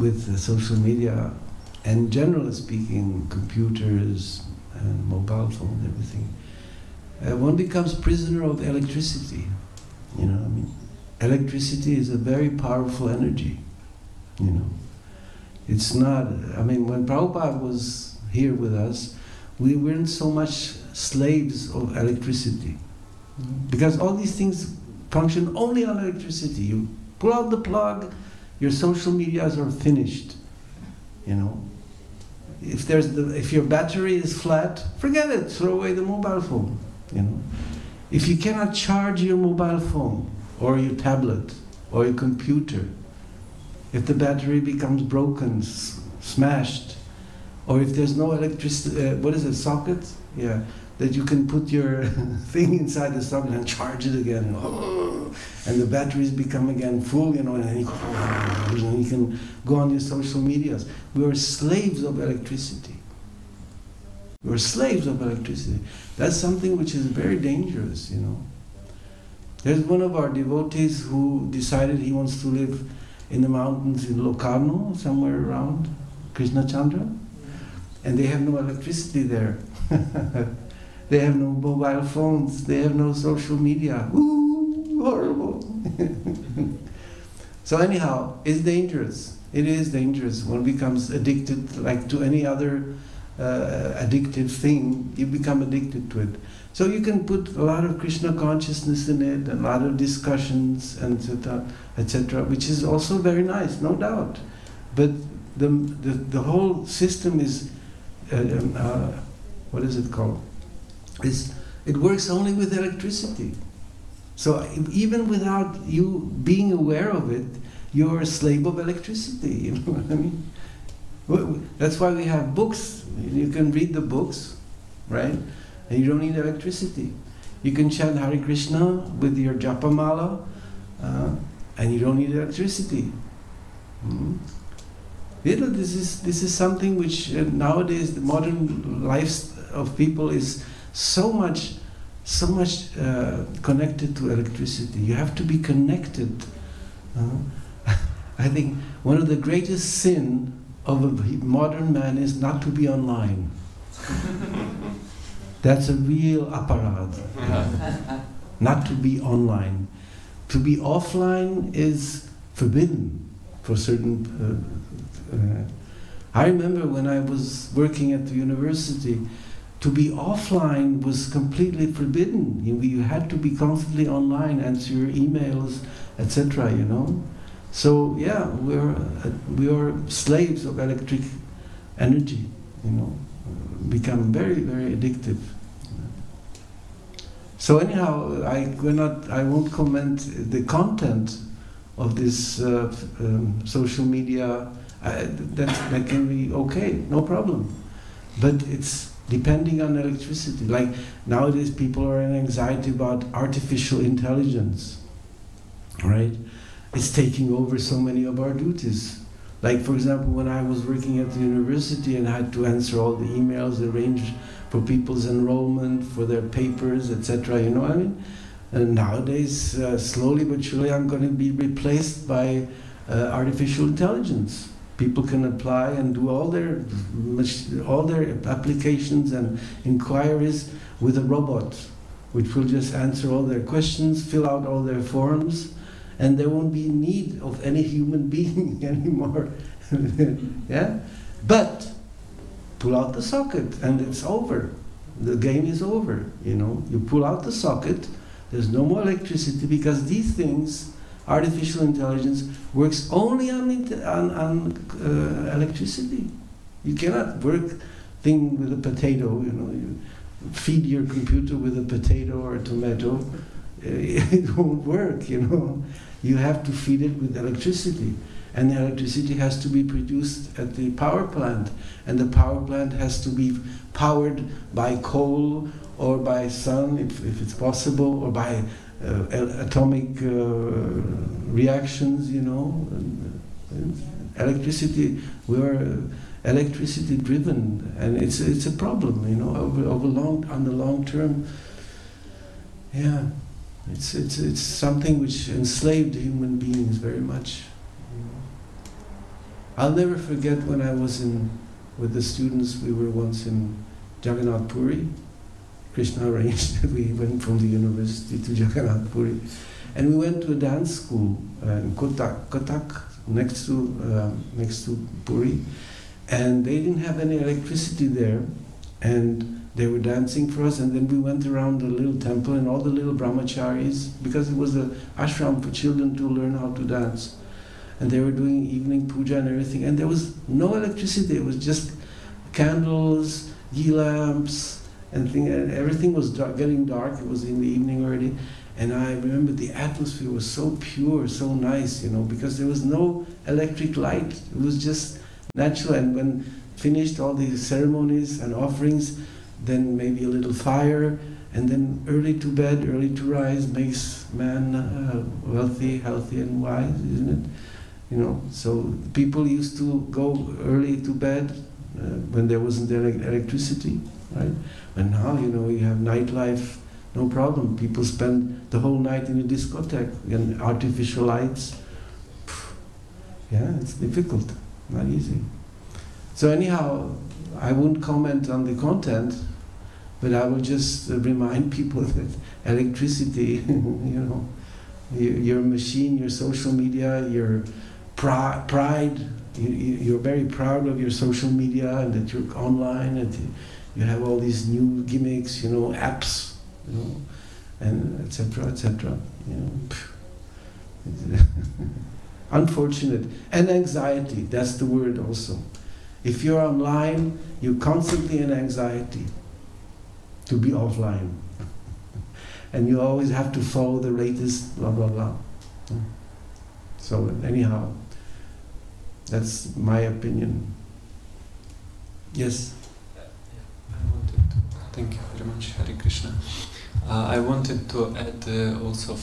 with social media, and generally speaking, computers and mobile phones, everything, one becomes prisoner of electricity. You know, I mean, electricity is a very powerful energy. You know, it's not, I mean, when Prabhupada was here with us, we weren't so much slaves of electricity. Because all these things function only on electricity. You pull out the plug, your social medias are finished. You know, if your battery is flat, forget it, throw away the mobile phone. You know, if you cannot charge your mobile phone, or your tablet, or your computer, if the battery becomes broken, smashed, or if there's no electricity, what is it, socket? Yeah, that you can put your thing inside the socket and charge it again, and the batteries become again full, and then you can go on your social medias. We are slaves of electricity. We are slaves of electricity. That's something which is very dangerous, There's one of our devotees who decided he wants to live in the mountains in Locarno, somewhere around Krishna Chandra, and they have no electricity there. They have no mobile phones, they have no social media. Ooh, horrible. So anyhow, it's dangerous. It is dangerous. One becomes addicted, like to any other addictive thing, you become addicted to it. So you can put a lot of Krishna consciousness in it, and a lot of discussions, and etc., which is also very nice, no doubt. But the whole system is, what is it called? It works only with electricity. So even without you being aware of it, you're a slave of electricity, you know what I mean? That's why we have books. You can read the books, right? And you don't need electricity. You can chant Hare Krishna with your japa mala, and you don't need electricity. This is something which nowadays the modern life of people is so much connected to electricity. You have to be connected. I think one of the greatest sin of a modern man is not to be online. That's a real aparad. Not to be online. To be offline is forbidden for certain. I remember when I was working at the university, to be offline was completely forbidden. You had to be constantly online, answer your emails, etc. So yeah, we are slaves of electric energy. Become very, very addictive. So anyhow, I won't comment the content of this social media. That can be okay, no problem. But it's depending on electricity. Like nowadays, people are in anxiety about artificial intelligence, right? It's taking over so many of our duties. Like, for example, when I was working at the university and I had to answer all the emails, arrange for people's enrollment, for their papers, etc., you know what I mean? And nowadays, slowly but surely, I'm going to be replaced by artificial intelligence. People can apply and do all their applications and inquiries with a robot, which will just answer all their questions, fill out all their forms, and there won't be need of any human being anymore. Yeah? But pull out the socket and it's over. The game is over, You pull out the socket, there's no more electricity, because these things, artificial intelligence, works only on electricity. You cannot work thing with a potato, You feed your computer with a potato or a tomato, it won't work, You have to feed it with electricity, and the electricity has to be produced at the power plant, and the power plant has to be powered by coal or by sun, if it's possible, or by atomic reactions, Electricity, we are electricity driven, and it's a problem, on the long term. Yeah. It's something which enslaved human beings very much. I'll never forget when I was with the students, we were once in Jagannath Puri. Krishna arranged that we went from the university to Jagannath Puri. And we went to a dance school in Kotak, next to Puri. And they didn't have any electricity there. And they were dancing for us, and then we went around the little temple, and all the little brahmacharis, because it was an ashram for children to learn how to dance, and they were doing evening puja and everything, and there was no electricity. It was just candles, ghee lamps, and everything was getting dark. It was in the evening already, and I remember the atmosphere was so pure, so nice, because there was no electric light. It was just natural, and when finished all the ceremonies and offerings, then maybe a little fire, and then early to bed, early to rise makes man wealthy, healthy, and wise, isn't it? You know, so people used to go early to bed when there wasn't electricity, right? And now, you know, you have nightlife, no problem. People spend the whole night in a discotheque and artificial lights. Yeah, it's difficult, not easy. So anyhow, I won't comment on the content, but I will just remind people that electricity, you know, your machine, your social media, your pride, you're very proud of your social media and that you're online and you have all these new gimmicks, you know, apps, you know, and etc., etc. You know, unfortunate. And anxiety, that's the word also. If you're online, you're constantly in anxiety to be offline. And you always have to follow the latest blah blah blah. So anyhow, that's my opinion. Yes? Thank you very much, Hare Krishna. I wanted to add also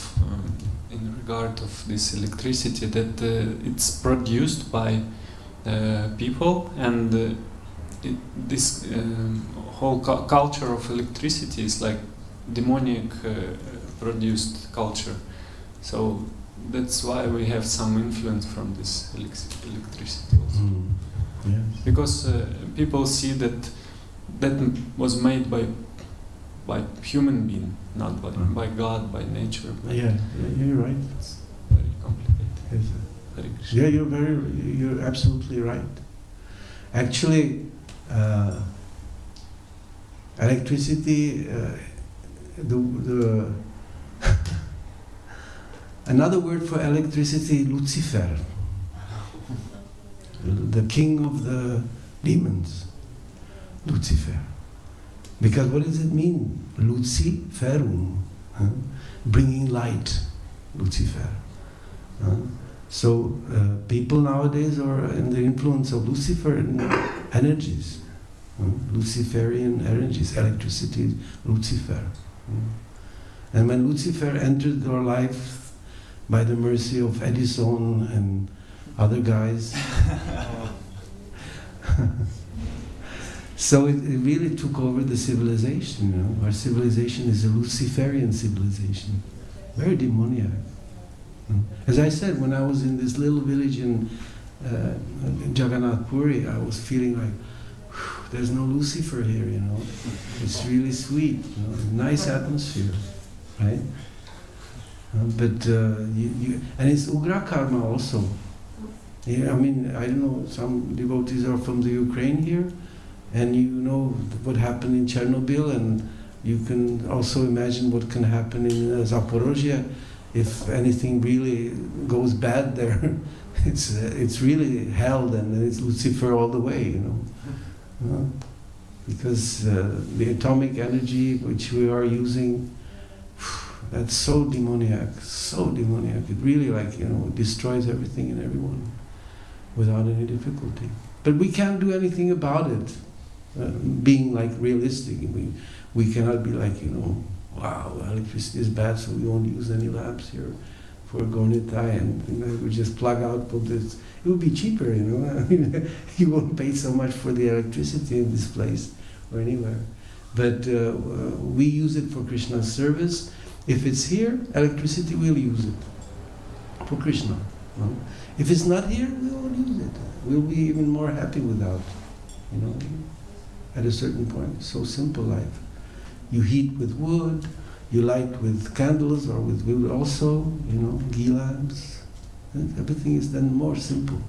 in regard of this electricity that it's produced by people, and this whole culture of electricity is like demonic produced culture. So that's why we have some influence from this electricity also. Yes. Because people see that was made by human being, not by God, by nature. Yeah, you're right. It's very complicated. Yes. Hare Krishna. Yeah, you're absolutely right. Actually, electricity, another word for electricity, Lucifer, the king of the demons, Lucifer. Because what does it mean? Luciferum, bringing light, Lucifer. So people nowadays are in the influence of Luciferian energies, Luciferian energies, electricity, Lucifer. And when Lucifer entered our life by the mercy of Edison and other guys, so it really took over the civilization. You know? Our civilization is a Luciferian civilization, very demoniac. As I said, when I was in this little village in Jagannath Puri, I was feeling like, there's no Lucifer here, you know. It's really sweet, you know, nice atmosphere, right? But and it's Ugra Karma also. Yeah, I mean, I don't know, some devotees are from the Ukraine here, and you know what happened in Chernobyl, and you can also imagine what can happen in Zaporozhye. If anything really goes bad there, it's really hell, and it's Lucifer all the way, you know. Because the atomic energy which we are using, that's so demoniac, so demoniac. It really, like, you know, destroys everything and everyone without any difficulty. But we can't do anything about it, being like realistic. We cannot be like, you know, wow, electricity is bad, so we won't use any lamps here for Gonitai, and you know, we just plug out this. It would be cheaper, you know. I mean, you won't pay so much for the electricity in this place or anywhere. But we use it for Krishna's service. If it's here, electricity, we'll use it for Krishna. No? If it's not here, we won't use it. We'll be even more happy without, you know, at a certain point. It's so simple life. You heat with wood, you light with candles or with wood also, you know, ghee lamps. Everything is then more simple.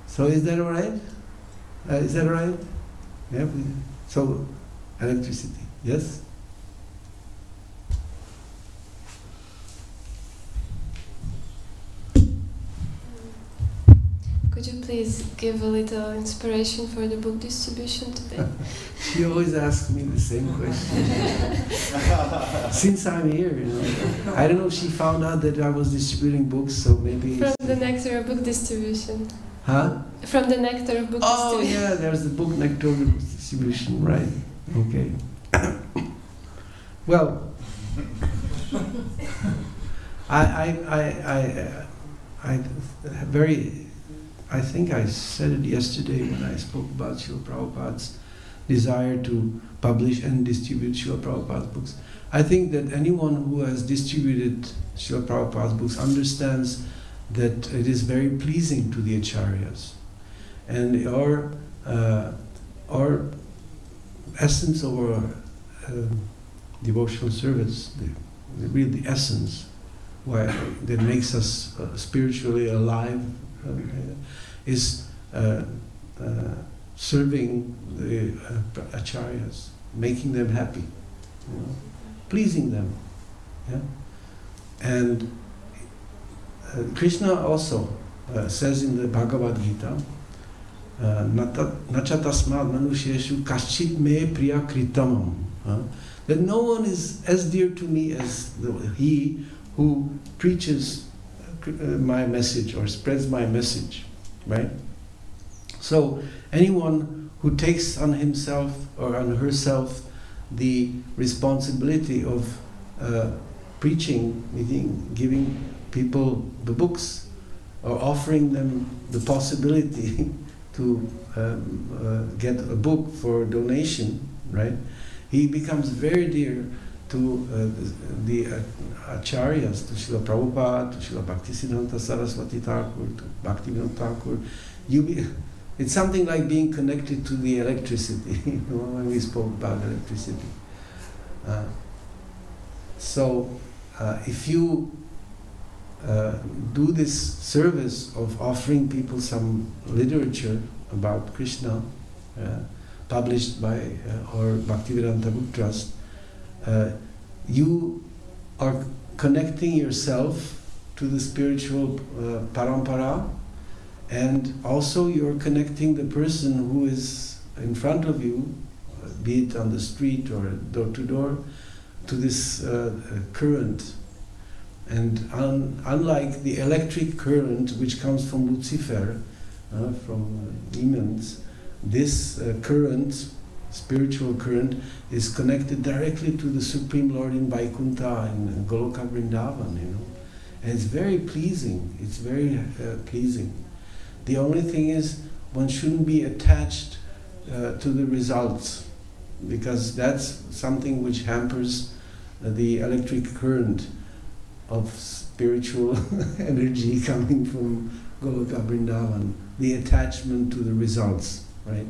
So is that all right? Is that all right? Yeah. So electricity, yes? Could you please give a little inspiration for the book distribution today? She always asks me the same question. Since I'm here, you know. I don't know if she found out that I was distributing books, so maybe... From the next year book distribution. Huh? From the nectar of book Oh distribution. yeah, there's the book nectar of book distribution, right? Okay. Well, I think I said it yesterday when I spoke about Srila Prabhupada's desire to publish and distribute Srila Prabhupada's books. I think that anyone who has distributed Srila Prabhupada's books understands that it is very pleasing to the acharyas. And our essence of our devotional service, the essence that makes us spiritually alive, is serving the acharyas, making them happy, pleasing them. Yeah? And Krishna also says in the Bhagavad Gita, Nacha tasmad manusheshu kaschit me priya kritamam, that no one is as dear to me as he who preaches my message or spreads my message, right? So anyone who takes on himself or on herself the responsibility of preaching, giving people the books, or offering them the possibility to get a book for donation, right? He becomes very dear to the acharyas, to Srila Prabhupada, to Srila Bhaktisiddhanta Saraswati Thakur, to Bhaktivinoda Thakur. It's something like being connected to the electricity, when we spoke about electricity. So if you do this service of offering people some literature about Krishna, published by our Bhaktivedanta Book Trust, you are connecting yourself to the spiritual parampara, and also you're connecting the person who is in front of you, be it on the street or door to door, to this current. And unlike the electric current which comes from Lucifer, from demons, this current, spiritual current, is connected directly to the Supreme Lord in Vaikuntha and Goloka Vrindavan, And it's very pleasing, it's very pleasing. The only thing is, one shouldn't be attached to the results, because that's something which hampers the electric current of spiritual energy coming from Goloka Vrindavan, the attachment to the results, right?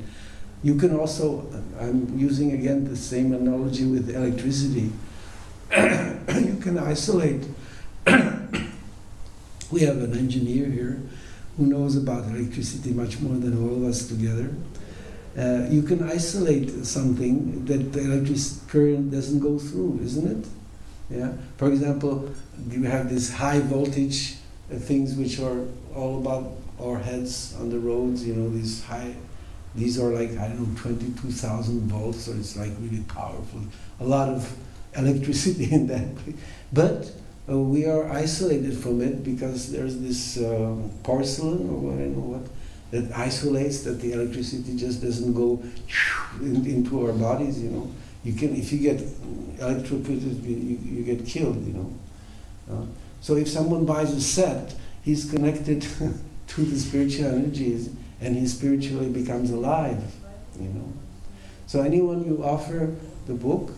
You can also, I'm using again the same analogy with electricity, you can isolate. We have an engineer here who knows about electricity much more than all of us together. You can isolate something that the electric current doesn't go through, isn't it? Yeah. For example, you have these high voltage things which are all above our heads on the roads. These are like, I don't know, 22,000 volts, so it's like really powerful. A lot of electricity in that. But we are isolated from it because there's this porcelain or I don't know what that isolates, that the electricity just doesn't go into our bodies. You can, if you get electrocuted, you get killed. So if someone buys a set, he's connected to the spiritual energies, and he spiritually becomes alive. So anyone you offer the book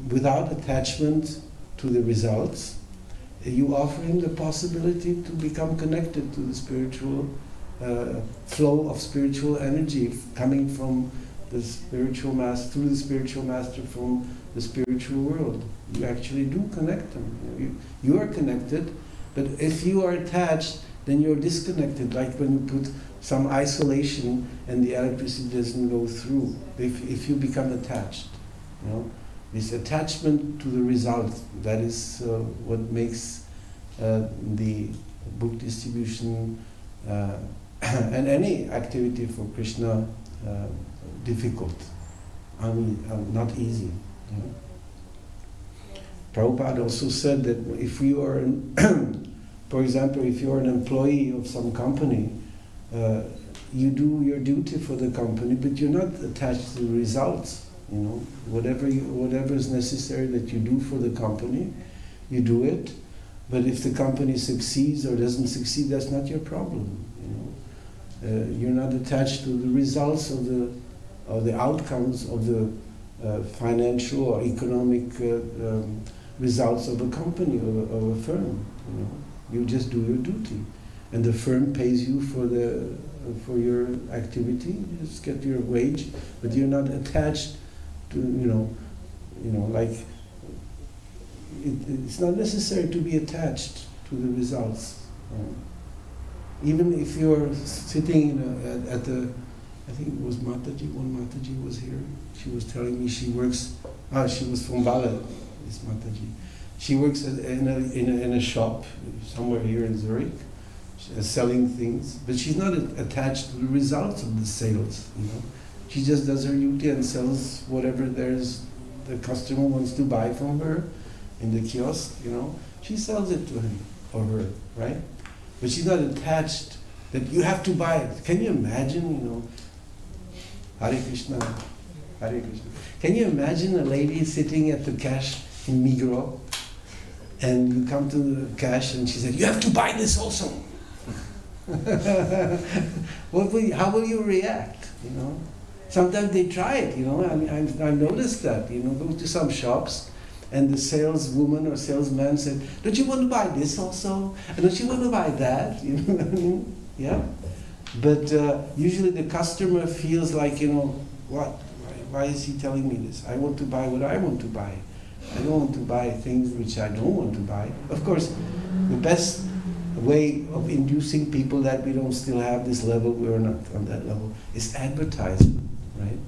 without attachment to the results, you offer him the possibility to become connected to the spiritual flow of spiritual energy coming from the spiritual master, through the spiritual master from the spiritual world. You actually do connect them. You are connected, but if you are attached, then you're disconnected, like when you put some isolation and the electricity doesn't go through. If you become attached, this attachment to the result, that is what makes the book distribution and any activity for Krishna difficult, not easy. Prabhupada also said that if you are, for example, if you are an employee of some company, you do your duty for the company, but you're not attached to the results. You know, whatever is necessary that you do for the company, you do it. But if the company succeeds or doesn't succeed, that's not your problem. You know, you're not attached to the results of the outcomes of the financial or economic results of a company or of a firm. You know, you just do your duty, and the firm pays you for your activity. You just get your wage, but you're not attached to like. It's not necessary to be attached to the results. Even if you're sitting at the, I think it was Mataji, one Mataji was here. She was telling me she works, she was from Bala, this Mataji. She works in a shop somewhere here in Zurich, selling things, but she's not attached to the results of the sales. You know, she just does her duty and sells whatever the customer wants to buy from her. In the kiosk, you know, she sells it to him or her, right? But she's not attached that you have to buy it. Can you imagine, you know, Hare Krishna, Hare Krishna. Can you imagine a lady sitting at the cash in Migros and you come to the cash and she said, you have to buy this also. How will you react, you know? Sometimes they try it, you know, I've noticed that, you know, go to some shops, and the saleswoman or salesman said, don't you want to buy this also? And don't you want to buy that? You know what I mean? Yeah. But usually the customer feels like, you know, what? Why is he telling me this? I want to buy what I want to buy. I don't want to buy things which I don't want to buy. Of course, the best way of inducing people that we don't still have this level, we're not on that level, is advertisement, right?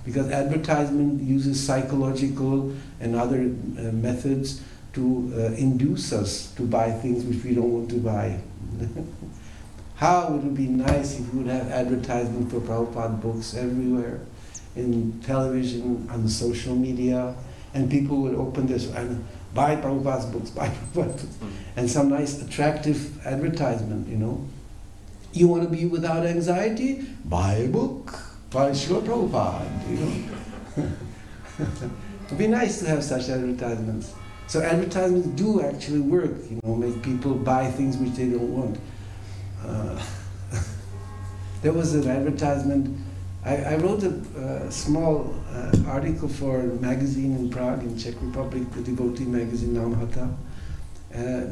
Because advertisement uses psychological and other methods to induce us to buy things which we don't want to buy. How would it be nice if we would have advertisement for Prabhupada books everywhere, in television, on the social media, and people would open this and buy Prabhupada's books, buy Prabhupada's books, and some nice attractive advertisement, you know. You want to be without anxiety? Buy a book. By Srila Prabhupada, you know. It would be nice to have such advertisements. So advertisements do actually work, you know, make people buy things which they don't want. There was an advertisement, I wrote a small article for a magazine in Prague, in Czech Republic, the devotee magazine Namhata,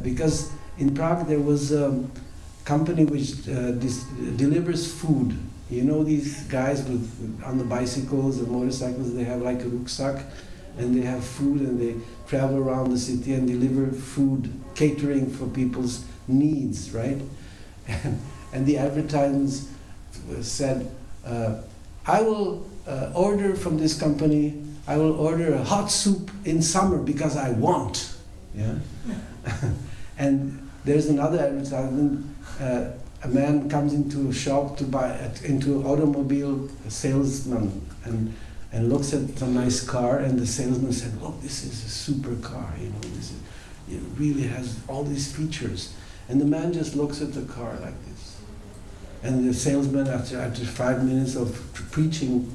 because in Prague there was a company which delivers food. You know these guys on the bicycles and motorcycles, they have like a rucksack and they have food and they travel around the city and deliver food, catering for people's needs, right? And the advertisements said, I will order from this company, I will order a hot soup in summer because I want. Yeah? And there's another advertisement, a man comes into a shop to buy, into an automobile salesman, and looks at a nice car, and the salesman said, "Look, this is a super car. You know, it really has all these features." And the man just looks at the car like this, and the salesman, after 5 minutes of preaching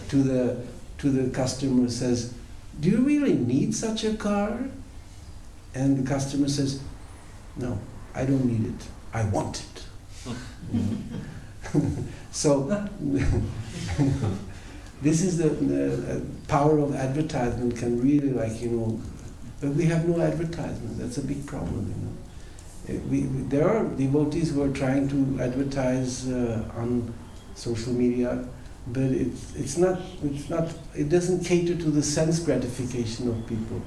to the customer, says, "Do you really need such a car?" And the customer says, "No, I don't need it. I want it." So this is the power of advertisement, can really, like, you know, but we have no advertisement. That's a big problem, you know. There are devotees who are trying to advertise on social media, but it doesn't cater to the sense gratification of people.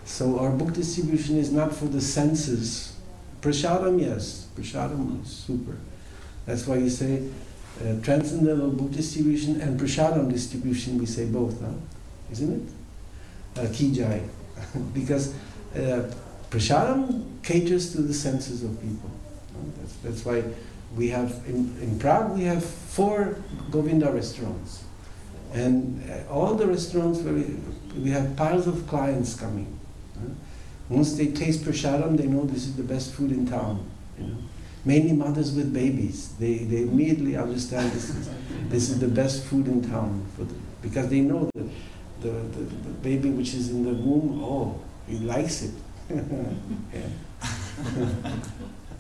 So our book distribution is not for the senses. Prasadam, yes. Prasadam is super. That's why you say transcendental book distribution and prasadam distribution, we say both, huh? Isn't it? Ki Jai. Because prasadam caters to the senses of people. That's why we have, in Prague, we have 4 Govinda restaurants. And all the restaurants where we have piles of clients coming. Once they taste prasadam, they know this is the best food in town. You know? mainly mothers with babies. They immediately understand this is the best food in town for them, because they know that the baby which is in the womb, oh, he likes it.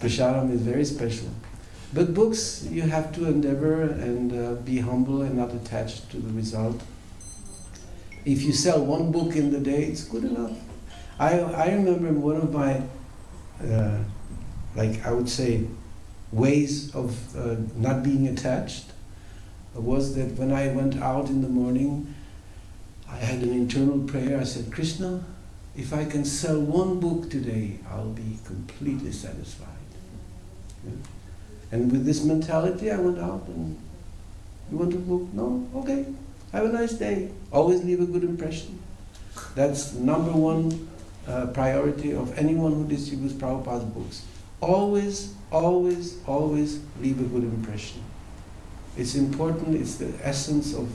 Prasadam is very special. But books, you have to endeavor and be humble and not attached to the result. If you sell one book in the day, it's good enough. I remember one of my, I would say, ways of not being attached was that when I went out in the morning, I had an internal prayer. I said, Krishna, if I can sell one book today, I'll be completely satisfied. Yeah. And with this mentality, I went out and, you want a book? No? Okay. Have a nice day. Always leave a good impression. That's number one priority of anyone who distributes Prabhupada's books. Always, always, always leave a good impression. It's important, it's the essence of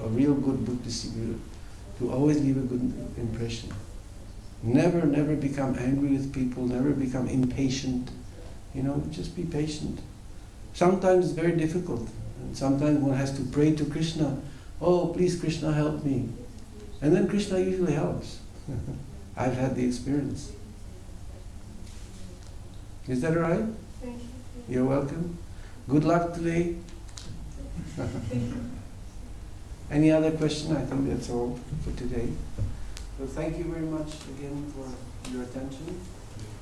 a real good book distributor, to always leave a good impression. Never, never become angry with people, never become impatient. You know, just be patient. Sometimes it's very difficult. And sometimes one has to pray to Krishna, oh, please Krishna, help me. And then Krishna usually helps. I've had the experience. Is that all right? Thank you. You're welcome. Good luck today. Any other question? I think that's all for today. So thank you very much again for your attention,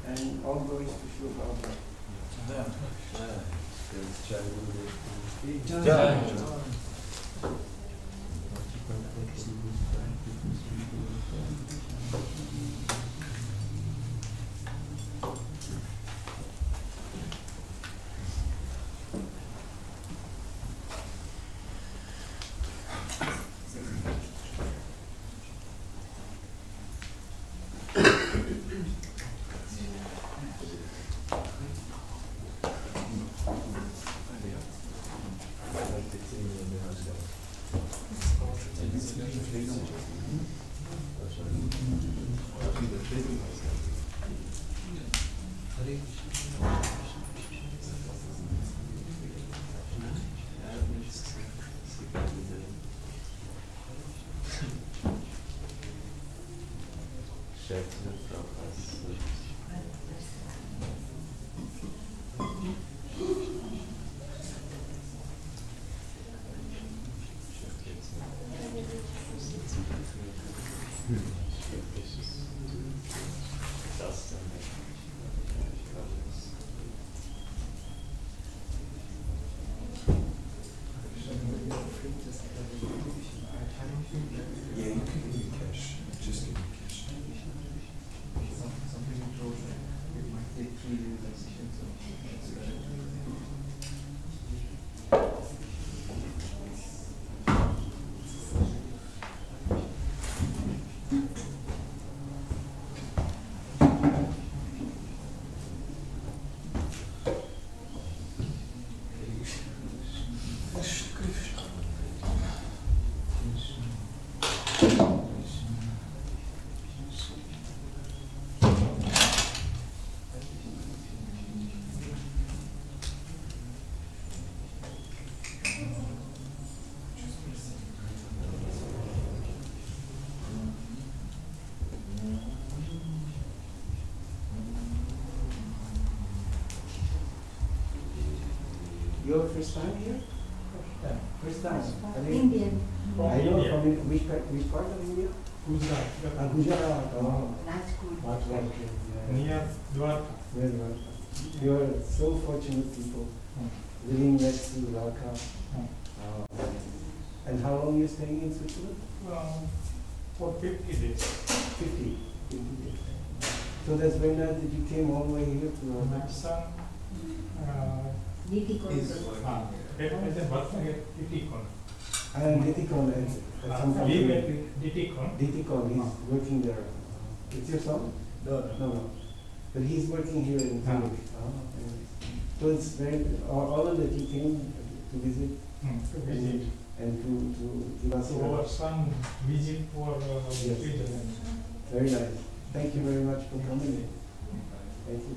and all glories to Srila Prabhupada. Your first time here? First time? Indian. I know from which part of India? Gujarat. Gujarat. Oh. That's good. Near Dwarka. Very well. You are so fortunate people living next to Dwarka. And how long are you staying in Switzerland? For 50 days. 50. So that's very nice that you came all the way here to My son Nitikon. as a worker at Ditikon. Ditikon. Live at Ditikon. Ditikon, he's working there. It's your son? No. But he's working here in Zurich. So it's very, all of that you came to visit To visit. and to give us So our son visit for Switzerland. Very nice. Thank you very much for coming. Thank you.